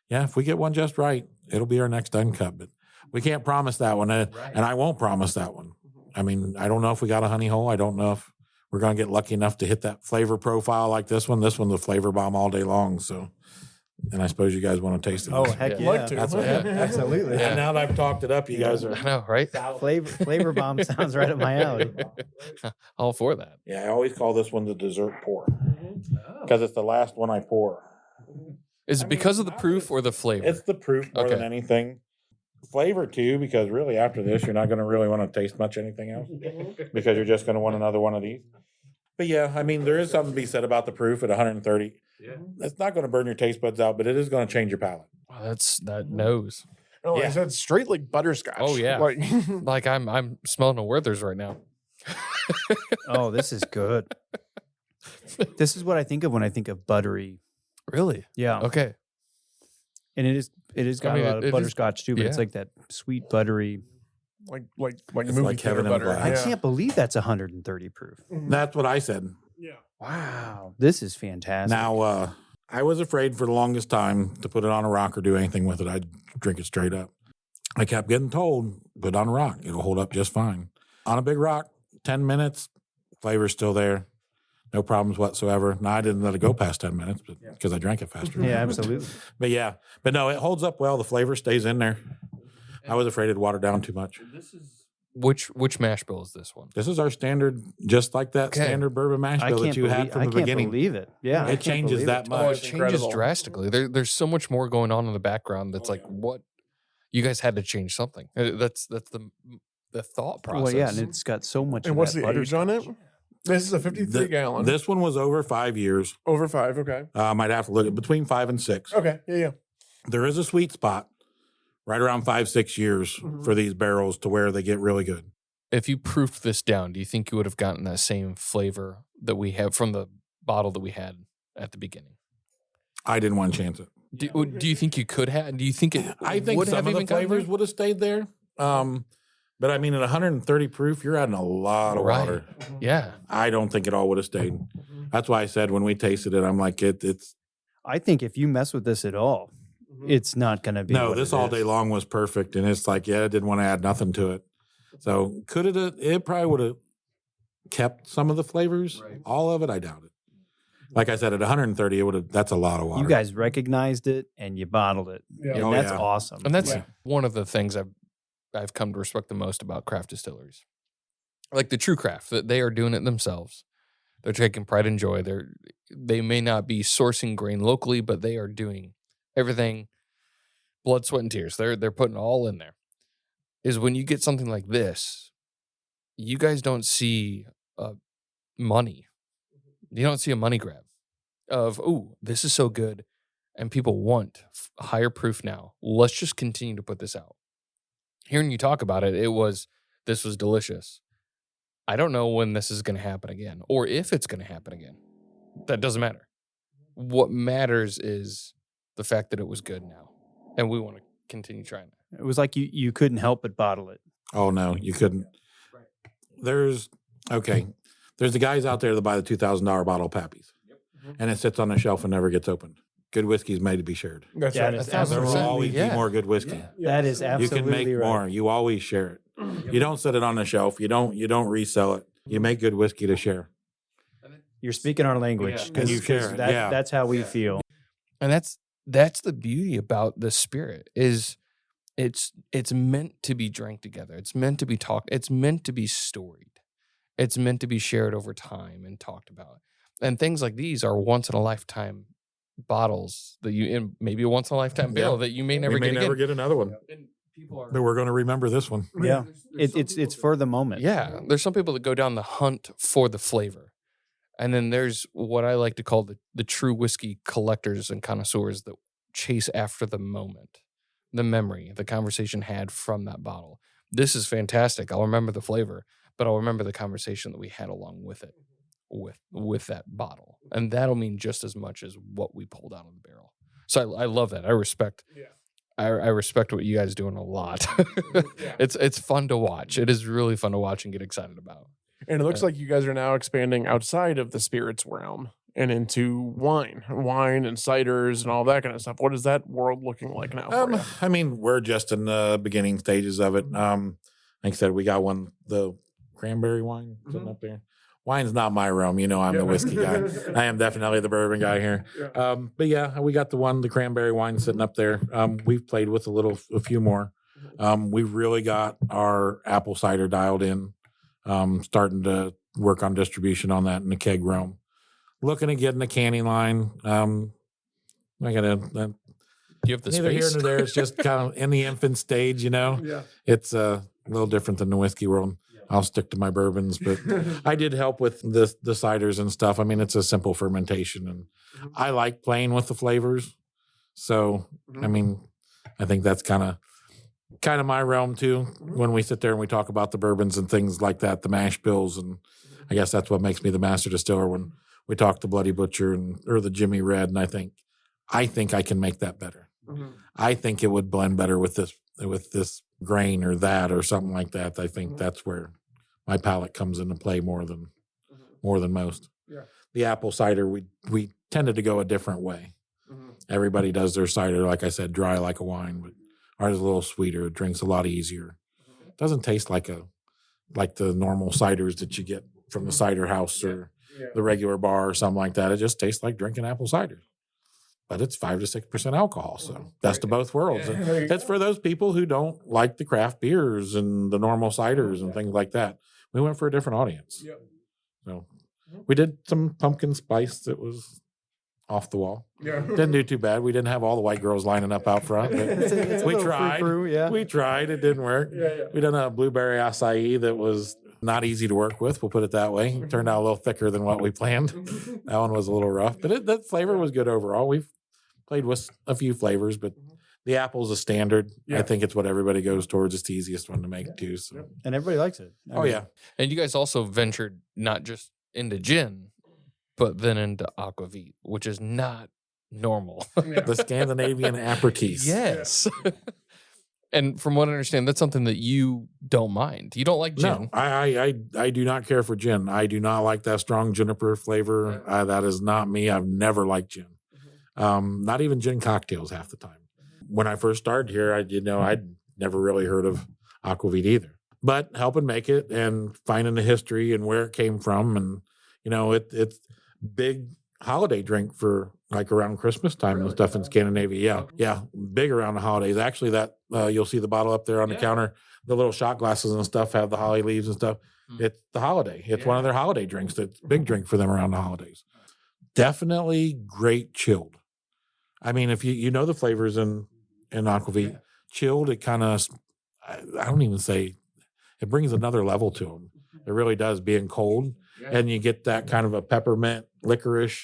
yeah, if we get one just right, it'll be our next uncut, but we can't promise that one. And I won't promise that one. I mean, I don't know if we got a honey hole. I don't know if we're going to get lucky enough to hit that flavor profile like this one. This one's a flavor bomb all day long. So and I suppose you guys want to taste it. Oh, heck Yeah. yeah. Like to. That's what- Absolutely. Yeah. And now that I've talked it up, you guys are. I know, right? Flavor bomb sounds right up my alley. All for that. Yeah, I always call this one the dessert pour because it's the last one I pour. Is it because of the proof or the flavor? It's the proof more than Okay. anything. Flavor too, because really after this, you're not going to really want to taste much anything else because you're just going to want another one of these. But yeah, I mean, there is something to be said about the proof at 130. Yeah. It's not going to burn your taste buds out, but it is going to change your palate. Wow, that nose. Oh, Yeah. I said straight like butterscotch. Oh, yeah. Like, Like I'm smelling a Werther's right now. Oh, this is good. This is what I think of when I think of buttery. Really? Yeah. Okay. And it is got mean, a lot it of is- butterscotch too, but it's yeah. like that sweet buttery. like It's movie like theater heaven and butter. glass. I Yeah. can't believe that's 130 proof. That's what I said. Yeah. Wow. This is fantastic. Now, I was afraid for the longest time to put it on a rock or do anything with it. I'd drink it straight up. I kept getting told, put it on a rock. It'll hold up just fine. On a big rock, 10 minutes, flavor's still there. No problems whatsoever. Now, I didn't let it go past 10 minutes because I drank it faster. Yeah, absolutely. But no, it holds up well. The flavor stays in there. I was afraid it'd water down too much. Which mash bill is this one? This is our standard, just like that Okay. standard bourbon mash I bill can't that you had from the can't beginning. believe it. Yeah. I It can't changes believe that it. much. Oh, it it's changes incredible. drastically. There's so much more going on in the background. That's like, what? You guys had to change something. That's the thought process. Well, yeah, and it's got so much. And of what's that the age on it? butterscotch. This is a 53 gallon. This one was over 5 years. Over 5. Okay. Might have to look at between 5 and 6. Okay. Yeah. There is a sweet spot right around 5-6 years for these barrels to where they get really good. If you proofed this down, do you think you would have gotten that same flavor that we have from the bottle that we had at the beginning? I didn't want to chance it. Do you think you could have? Do you think it? I think would some have of the even gotten flavors there? would have stayed there. But I mean, at 130 proof, you're adding a lot of Right. water. Yeah. I don't think it all would have stayed. That's why I said when we tasted it, I'm like, it's I think if you mess with this at all, it's not going to be. no, what this it all is. day long was perfect. And it's like, yeah, I didn't want to add nothing to it. So could it probably would have kept some of the flavors, all of it. I doubt it. Like I said, at 130, it would have, that's a lot of water. You guys recognized it and you bottled it, Yeah. and Oh, that's yeah. awesome. And that's Yeah. one of the things I've come to respect the most about craft distilleries. Like the true craft, that they are doing it themselves. They're taking pride and joy. They may not be sourcing grain locally, but they are doing everything, blood, sweat, and tears. They're putting it all in there. Is when you get something like this, you guys don't see money. You don't see a money grab of, oh, this is so good, and people want higher proof now. Let's just continue to put this out. Hearing you talk about it, this was delicious. I don't know when this is going to happen again or if it's going to happen again. That doesn't matter. What matters is the fact that it was good now, and we want to continue trying it. It was like you couldn't help but bottle it. Oh no, you couldn't. There's the guys out there that buy the $2,000 bottle of Pappy's, and it sits on the shelf and never gets opened. Good whiskey is made to be shared. That's Yeah, right. that's There will absolutely. always yeah. be more good whiskey. That is You absolutely can make right. more. You always share it. You don't set it on the shelf. You don't resell it. You make good whiskey to share. You're speaking our language, And you share it, yeah. That's how we feel. And that's the beauty about the spirit is it's meant to be drank together. It's meant to be talked. It's meant to be storied. It's meant to be shared over time and talked about. And things like these are once in a lifetime bottles that in maybe a once in a lifetime barrel that you may never we may get never again. get another one, And people are but we're going to remember this one. Yeah, it's for the moment. Yeah, there's some people that go down the hunt for the flavor. And then there's what I like to call the true whiskey collectors and connoisseurs that chase after the moment, the memory, the conversation had from that bottle. This is fantastic. I'll remember the flavor, but I'll remember the conversation that we had along with it, with that bottle. And that'll mean just as much as what we pulled out of the barrel. So I love that. I respect I respect what you guys doing a lot. It's fun to watch. It is really fun to watch and get excited about. And it looks like you guys are now expanding outside of the spirits realm and into wine and ciders and all that kind of stuff. What is that world looking like now? For you? I mean, we're just in the beginning stages of it. Like I said, we got the cranberry wine sitting up there. wine's not my realm. You know, I'm the whiskey guy. I am definitely the bourbon guy here. But yeah, we got the cranberry wine sitting up there. We've played with a few more. We really got our apple cider dialed in. Starting to work on distribution on that in the keg realm. Looking at getting a canning line. I gotta. You have the Neither here space. nor there. It's just kind of in the infant stage, you know. Yeah. It's a little different than the whiskey world. I'll stick to my bourbons, but I did help with the ciders and stuff. I mean, it's a simple fermentation, and I like playing with the flavors. So, I mean, I think that's kind of my realm too. When we sit there and we talk about the bourbons and things like that, the mash bills, and I guess that's what makes me the master distiller. When we talk the Bloody Butcher or the Jimmy Red, and I think I can make that better. I think it would blend better with this grain or that or something like that. I think that's where my palate comes into play more than most. Yeah. The apple cider, we tended to go a different way. Everybody does their cider, like I said, dry like a wine, but ours is a little sweeter. It drinks a lot easier. It doesn't taste like the normal ciders that you get from the cider house or the regular bar or something like that. It just tastes like drinking apple cider. But it's 5 to 6% alcohol, so best of both worlds. It's for those people who don't like the craft beers and the normal ciders and things like that. We went for a different audience. So we did some pumpkin spice that was off the wall. Didn't do too bad. We didn't have all the white girls lining up out front. But It's a we little tried. frou-frou, yeah. We tried. It didn't work. We done a blueberry acai that was not easy to work with. We'll put it that way. It turned out a little thicker than what we planned. That one was a little rough, but that flavor was good overall. We've played with a few flavors, but the apple's a standard. I think it's what everybody goes towards. It's the easiest one to make too. So. And everybody likes it. Oh yeah. And you guys also ventured not just into gin, but then into Aquavit, which is not normal. The Scandinavian aperitifs. Yes. And from what I understand, that's something that you don't mind. You don't like gin. No, I do not care for gin. I do not like that strong juniper flavor. That is not me. I've never liked gin. Not even gin cocktails half the time. When I first started here, I'd never really heard of Aquavit either. But helping make it and finding the history and where it came from, and it's big holiday drink for like around Christmas time and stuff in Scandinavia. Yeah, big around the holidays. Actually, that you'll see the bottle up there on the counter. The little shot glasses and stuff have the holly leaves and stuff. It's the holiday. It's one of their holiday drinks. It's a big drink for them around the holidays. Definitely great chilled. I mean, if you know the flavors in Aquavit, chilled, it kind of, I don't even say, it brings another level to them. It really does, being cold. And you get that kind of a peppermint, licorice,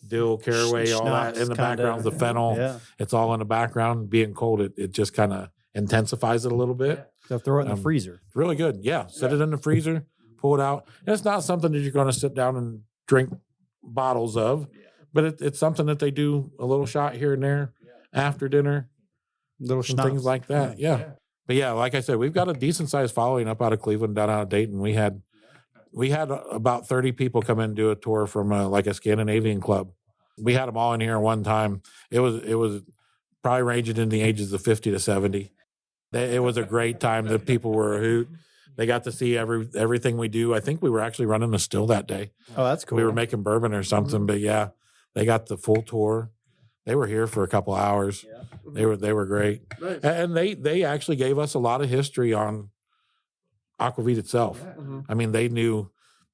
dill, caraway, all that in the background, the fennel. Yeah. It's all in the background. Being cold, it just kind of intensifies it a little bit. So throw it in the freezer. Really good. Yeah. Set it in the freezer, pull it out. And it's not something that you're going to sit down and drink bottles of. But it's something that they do a little shot here and there after dinner, little things like that. Yeah. But yeah, like I said, we've got a decent sized following up out of Cleveland, down out of Dayton. We had about 30 people come in and do a tour from like a Scandinavian club. We had them all in here at one time. It was probably ranging in the ages of 50 to 70. It was a great time. The people were a hoot. They got to see everything we do. I think we were actually running a still that day. Oh, that's cool. We were making bourbon or something, but yeah. They got the full tour. They were here for a couple hours. Yeah. They were great. Nice. And they actually gave us a lot of history on Aquavit itself. Yeah. I mean, they knew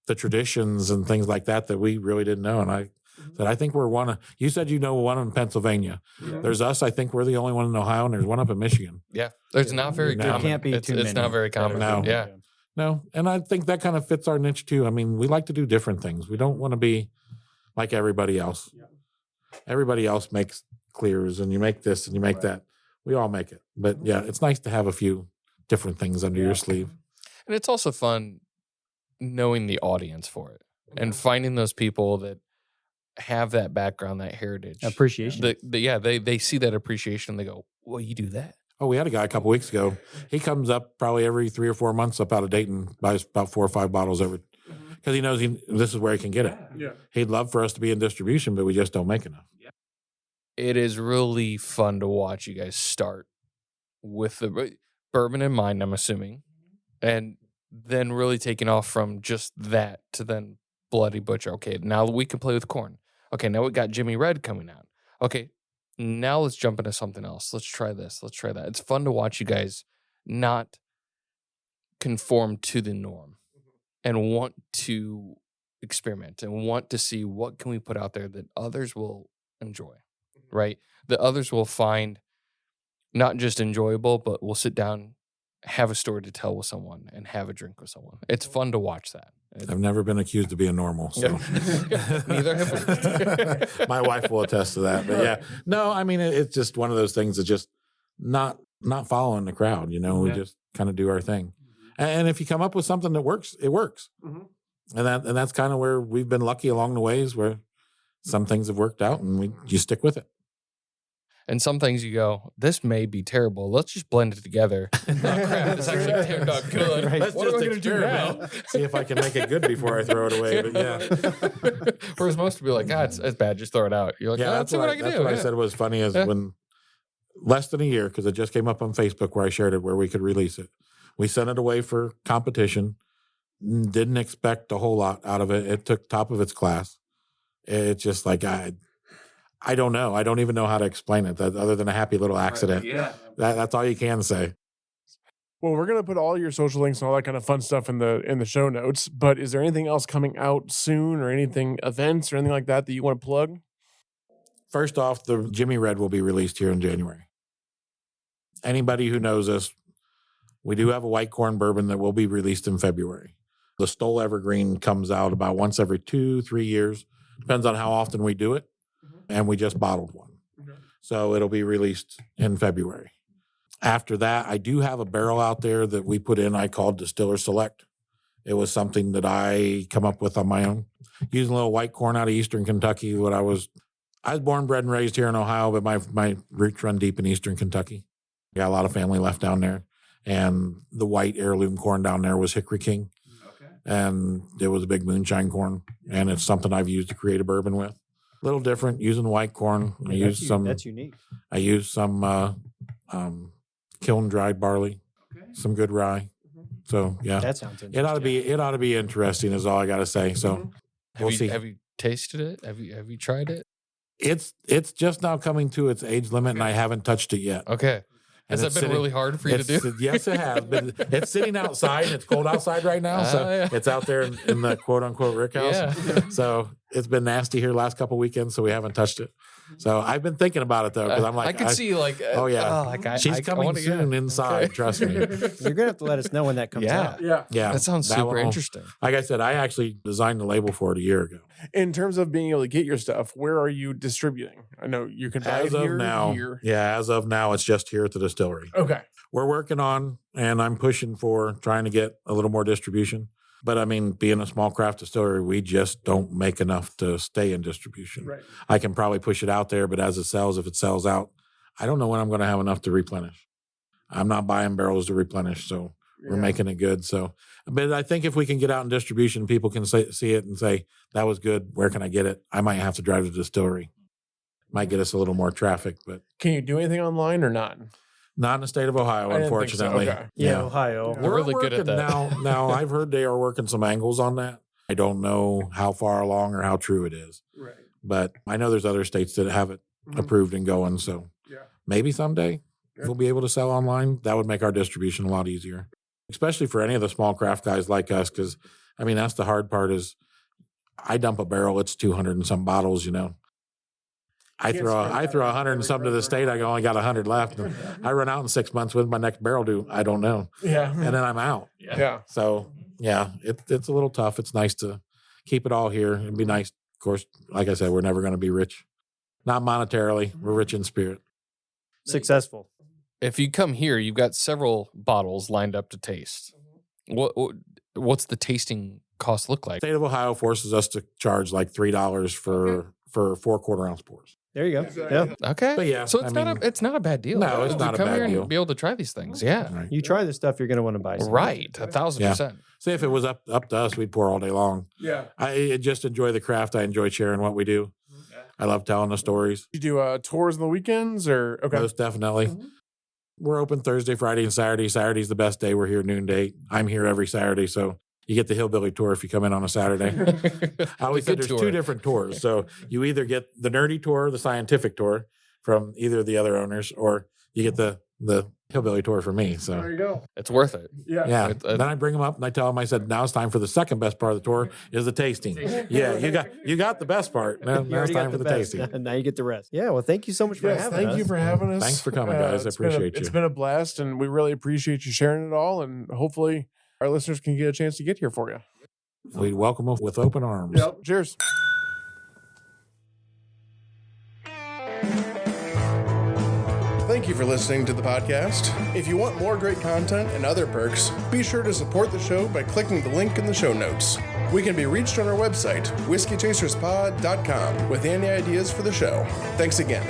the traditions and things like that we really didn't know. And I said, I think we're you said one in Pennsylvania. Yeah. There's us. I think we're the only one in Ohio, and there's one up in Michigan. Yeah. There's not very common. Can't be too many. It's not very common. No. Yeah. No. And I think that kind of fits our niche too. I mean, we like to do different things. We don't want to be like everybody else. Yeah. Everybody else makes clears, and you make this and you make that. We all make it. But yeah, it's nice to have a few different things under your sleeve. And it's also fun knowing the audience for it and finding those people that have that background, that heritage. Appreciation. They see that appreciation. They go, well, you do that. Oh, we had a guy a couple weeks ago. He comes up probably every 3 or 4 months up out of Dayton, buys about 4 or 5 bottles every, because he knows this is where he can get it. Yeah. He'd love for us to be in distribution, but we just don't make enough. It is really fun to watch you guys start with the bourbon in mind, I'm assuming. And then really taking off from just that to then Bloody Butcher. Okay, now we can play with corn. Okay, now we got Jimmy Red coming out. Okay, now let's jump into something else. Let's try this. Let's try that. It's fun to watch you guys not conform to the norm and want to experiment and want to see what can we put out there that others will enjoy, right? That others will find not just enjoyable, but will sit down, have a story to tell with someone and have a drink with someone. It's fun to watch that. I've never been accused of being normal. So. Neither have we. My wife will attest to that. But yeah, no, I mean, it's just one of those things that's just not following the crowd. You know, we just kind of do our thing. And if you come up with something that works, it works. And that's kind of where we've been lucky along the ways, where some things have worked out and you stick with it. And some things you go, this may be terrible. Let's just blend it together. Oh, crap, this actually turned out good. Right. Let's What just am I going to do now? experiment, see if I can make it good before I throw it away. But yeah, Whereas most people are like, it's bad, just throw it out. You're like, yeah, let's see what I can that's do. what I Yeah. said was funny is when less than a year, because it just came up on Facebook where I shared it, where we could release it. We sent it away for competition. Didn't expect a whole lot out of it. It took top of its class. It's just like I don't know. I don't even know how to explain it other than a happy little accident. Yeah. That's all you can say. Well, we're gonna put all your social links and all that kind of fun stuff in the show notes. But is there anything else coming out soon, or anything events or anything like that you want to plug? First off, the Jimmy Red will be released here in January. Anybody who knows us, we do have a white corn bourbon that will be released in February. The Stoll Evergreen comes out about once every 2-3 years. Depends on how often we do it. And we just bottled one. So it'll be released in February. After that, I do have a barrel out there that we put in, I called Distiller Select. It was something that I come up with on my own, using a little white corn out of Eastern Kentucky. I was born, bred, and raised here in Ohio, but my roots run deep in Eastern Kentucky. Got a lot of family left down there. And the white heirloom corn down there was Hickory King. And it was a big moonshine corn. And it's something I've used to create a bourbon with. A little different, using white corn. That's unique. I used some kiln dried barley, some good rye. So yeah, That sounds interesting. it ought to be interesting. Is all I got to say. So we'll see. Have you tasted it? Have you tried it? It's just now coming to its age limit, and I haven't touched it yet. Okay. Has And that been really hard for you to do? Yes, it has. But it's sitting outside. It's cold outside right now, so Yeah. it's out there in the quote unquote rick house. Yeah. So it's been nasty here last couple weekends, so we haven't touched it. So I've been thinking about it though, because I'm like, I could see like, oh, yeah. She's I coming wanna get soon it. inside. Okay. Trust me. You're gonna have to let us know when that comes Yeah. out. Yeah. Yeah, That sounds one super will- interesting. Like I said, I actually designed the label for it a year ago. In terms of being able to get your stuff, where are you distributing? I know you can buy As it of here, now, here. as of now, it's just here at the distillery. Okay. We're working on, and I'm pushing for trying to get a little more distribution. But I mean, being a small craft distillery, we just don't make enough to stay in distribution. Right. I can probably push it out there, but as it sells, if it sells out, I don't know when I'm going to have enough to replenish. I'm not buying barrels to replenish, so we're making it good. So, but I think if we can get out in distribution, people can see it and say, that was good. Where can I get it? I might have to drive to the distillery. Might get us a little more traffic, but Can you do anything online or not? not in the state of Ohio, I didn't think so. unfortunately. Okay. Yeah, Ohio. We're really good at working that. Now I've heard they are working some angles on that. I don't know how far along or how true it is, Right. but I know there's other states that have it approved and going. So Yeah. maybe someday Yeah. we'll be able to sell online. That would make our distribution a lot easier, especially for any of the small craft guys like us. Because I mean, that's the hard part is I dump a barrel, it's 200 and some bottles, you know. I Can't throw spread that 100 and some to the state. I only got 100 left. I run out in 6 months. With my next barrel due, I don't know, Yeah. and then I'm out. Yeah. So yeah, it's a little tough. It's nice to keep it all here. It'd be nice, of course. Like I said, we're never going to be rich, not monetarily. We're rich in spirit. Successful. If you come here, you've got several bottles lined up to taste. What's the tasting cost look like? State of Ohio forces us to charge like $3 for 4 quarter-ounce pours. There you go. Exactly. Yeah. Okay, But yeah, so it's I not mean- it's not a bad deal. No, it's To not a come bad here and deal. be able to try these things. Yeah, Right. You try the stuff, you're going to want to buy some. right, 1,000%. Say if it was up to us, we'd pour all day long. Yeah. I just enjoy the craft. I enjoy sharing what we do. I love telling the stories. You do tours on the weekends or okay? Most definitely. We're open Thursday, Friday, and Saturday. Saturday's the best day. We're here noonday. I'm here every Saturday, so you get the hillbilly tour if you come in on a Saturday. I always said there's two different tours. So you either get the nerdy tour, the scientific tour from either of the other owners, or you get the hillbilly tour from me. So There you go. It's worth it. Yeah. Then I bring them up and I tell them, I said, now it's time for the second best part of the tour is the tasting. Yeah, you got the best part. Now it's time for the tasting. Now you get the rest. Yeah. Well, thank you so much for Yes, having thank us. you for having us. Thanks for coming, guys. I appreciate you. It's been a blast, and we really appreciate you sharing it all. And hopefully, our listeners can get a chance to get here for you. We welcome them with open arms. Yep. Cheers. Thank you for listening to the podcast. If you want more great content and other perks, be sure to support the show by clicking the link in the show notes. We can be reached on our website, whiskeychaserspod.com, with any ideas for the show. Thanks again.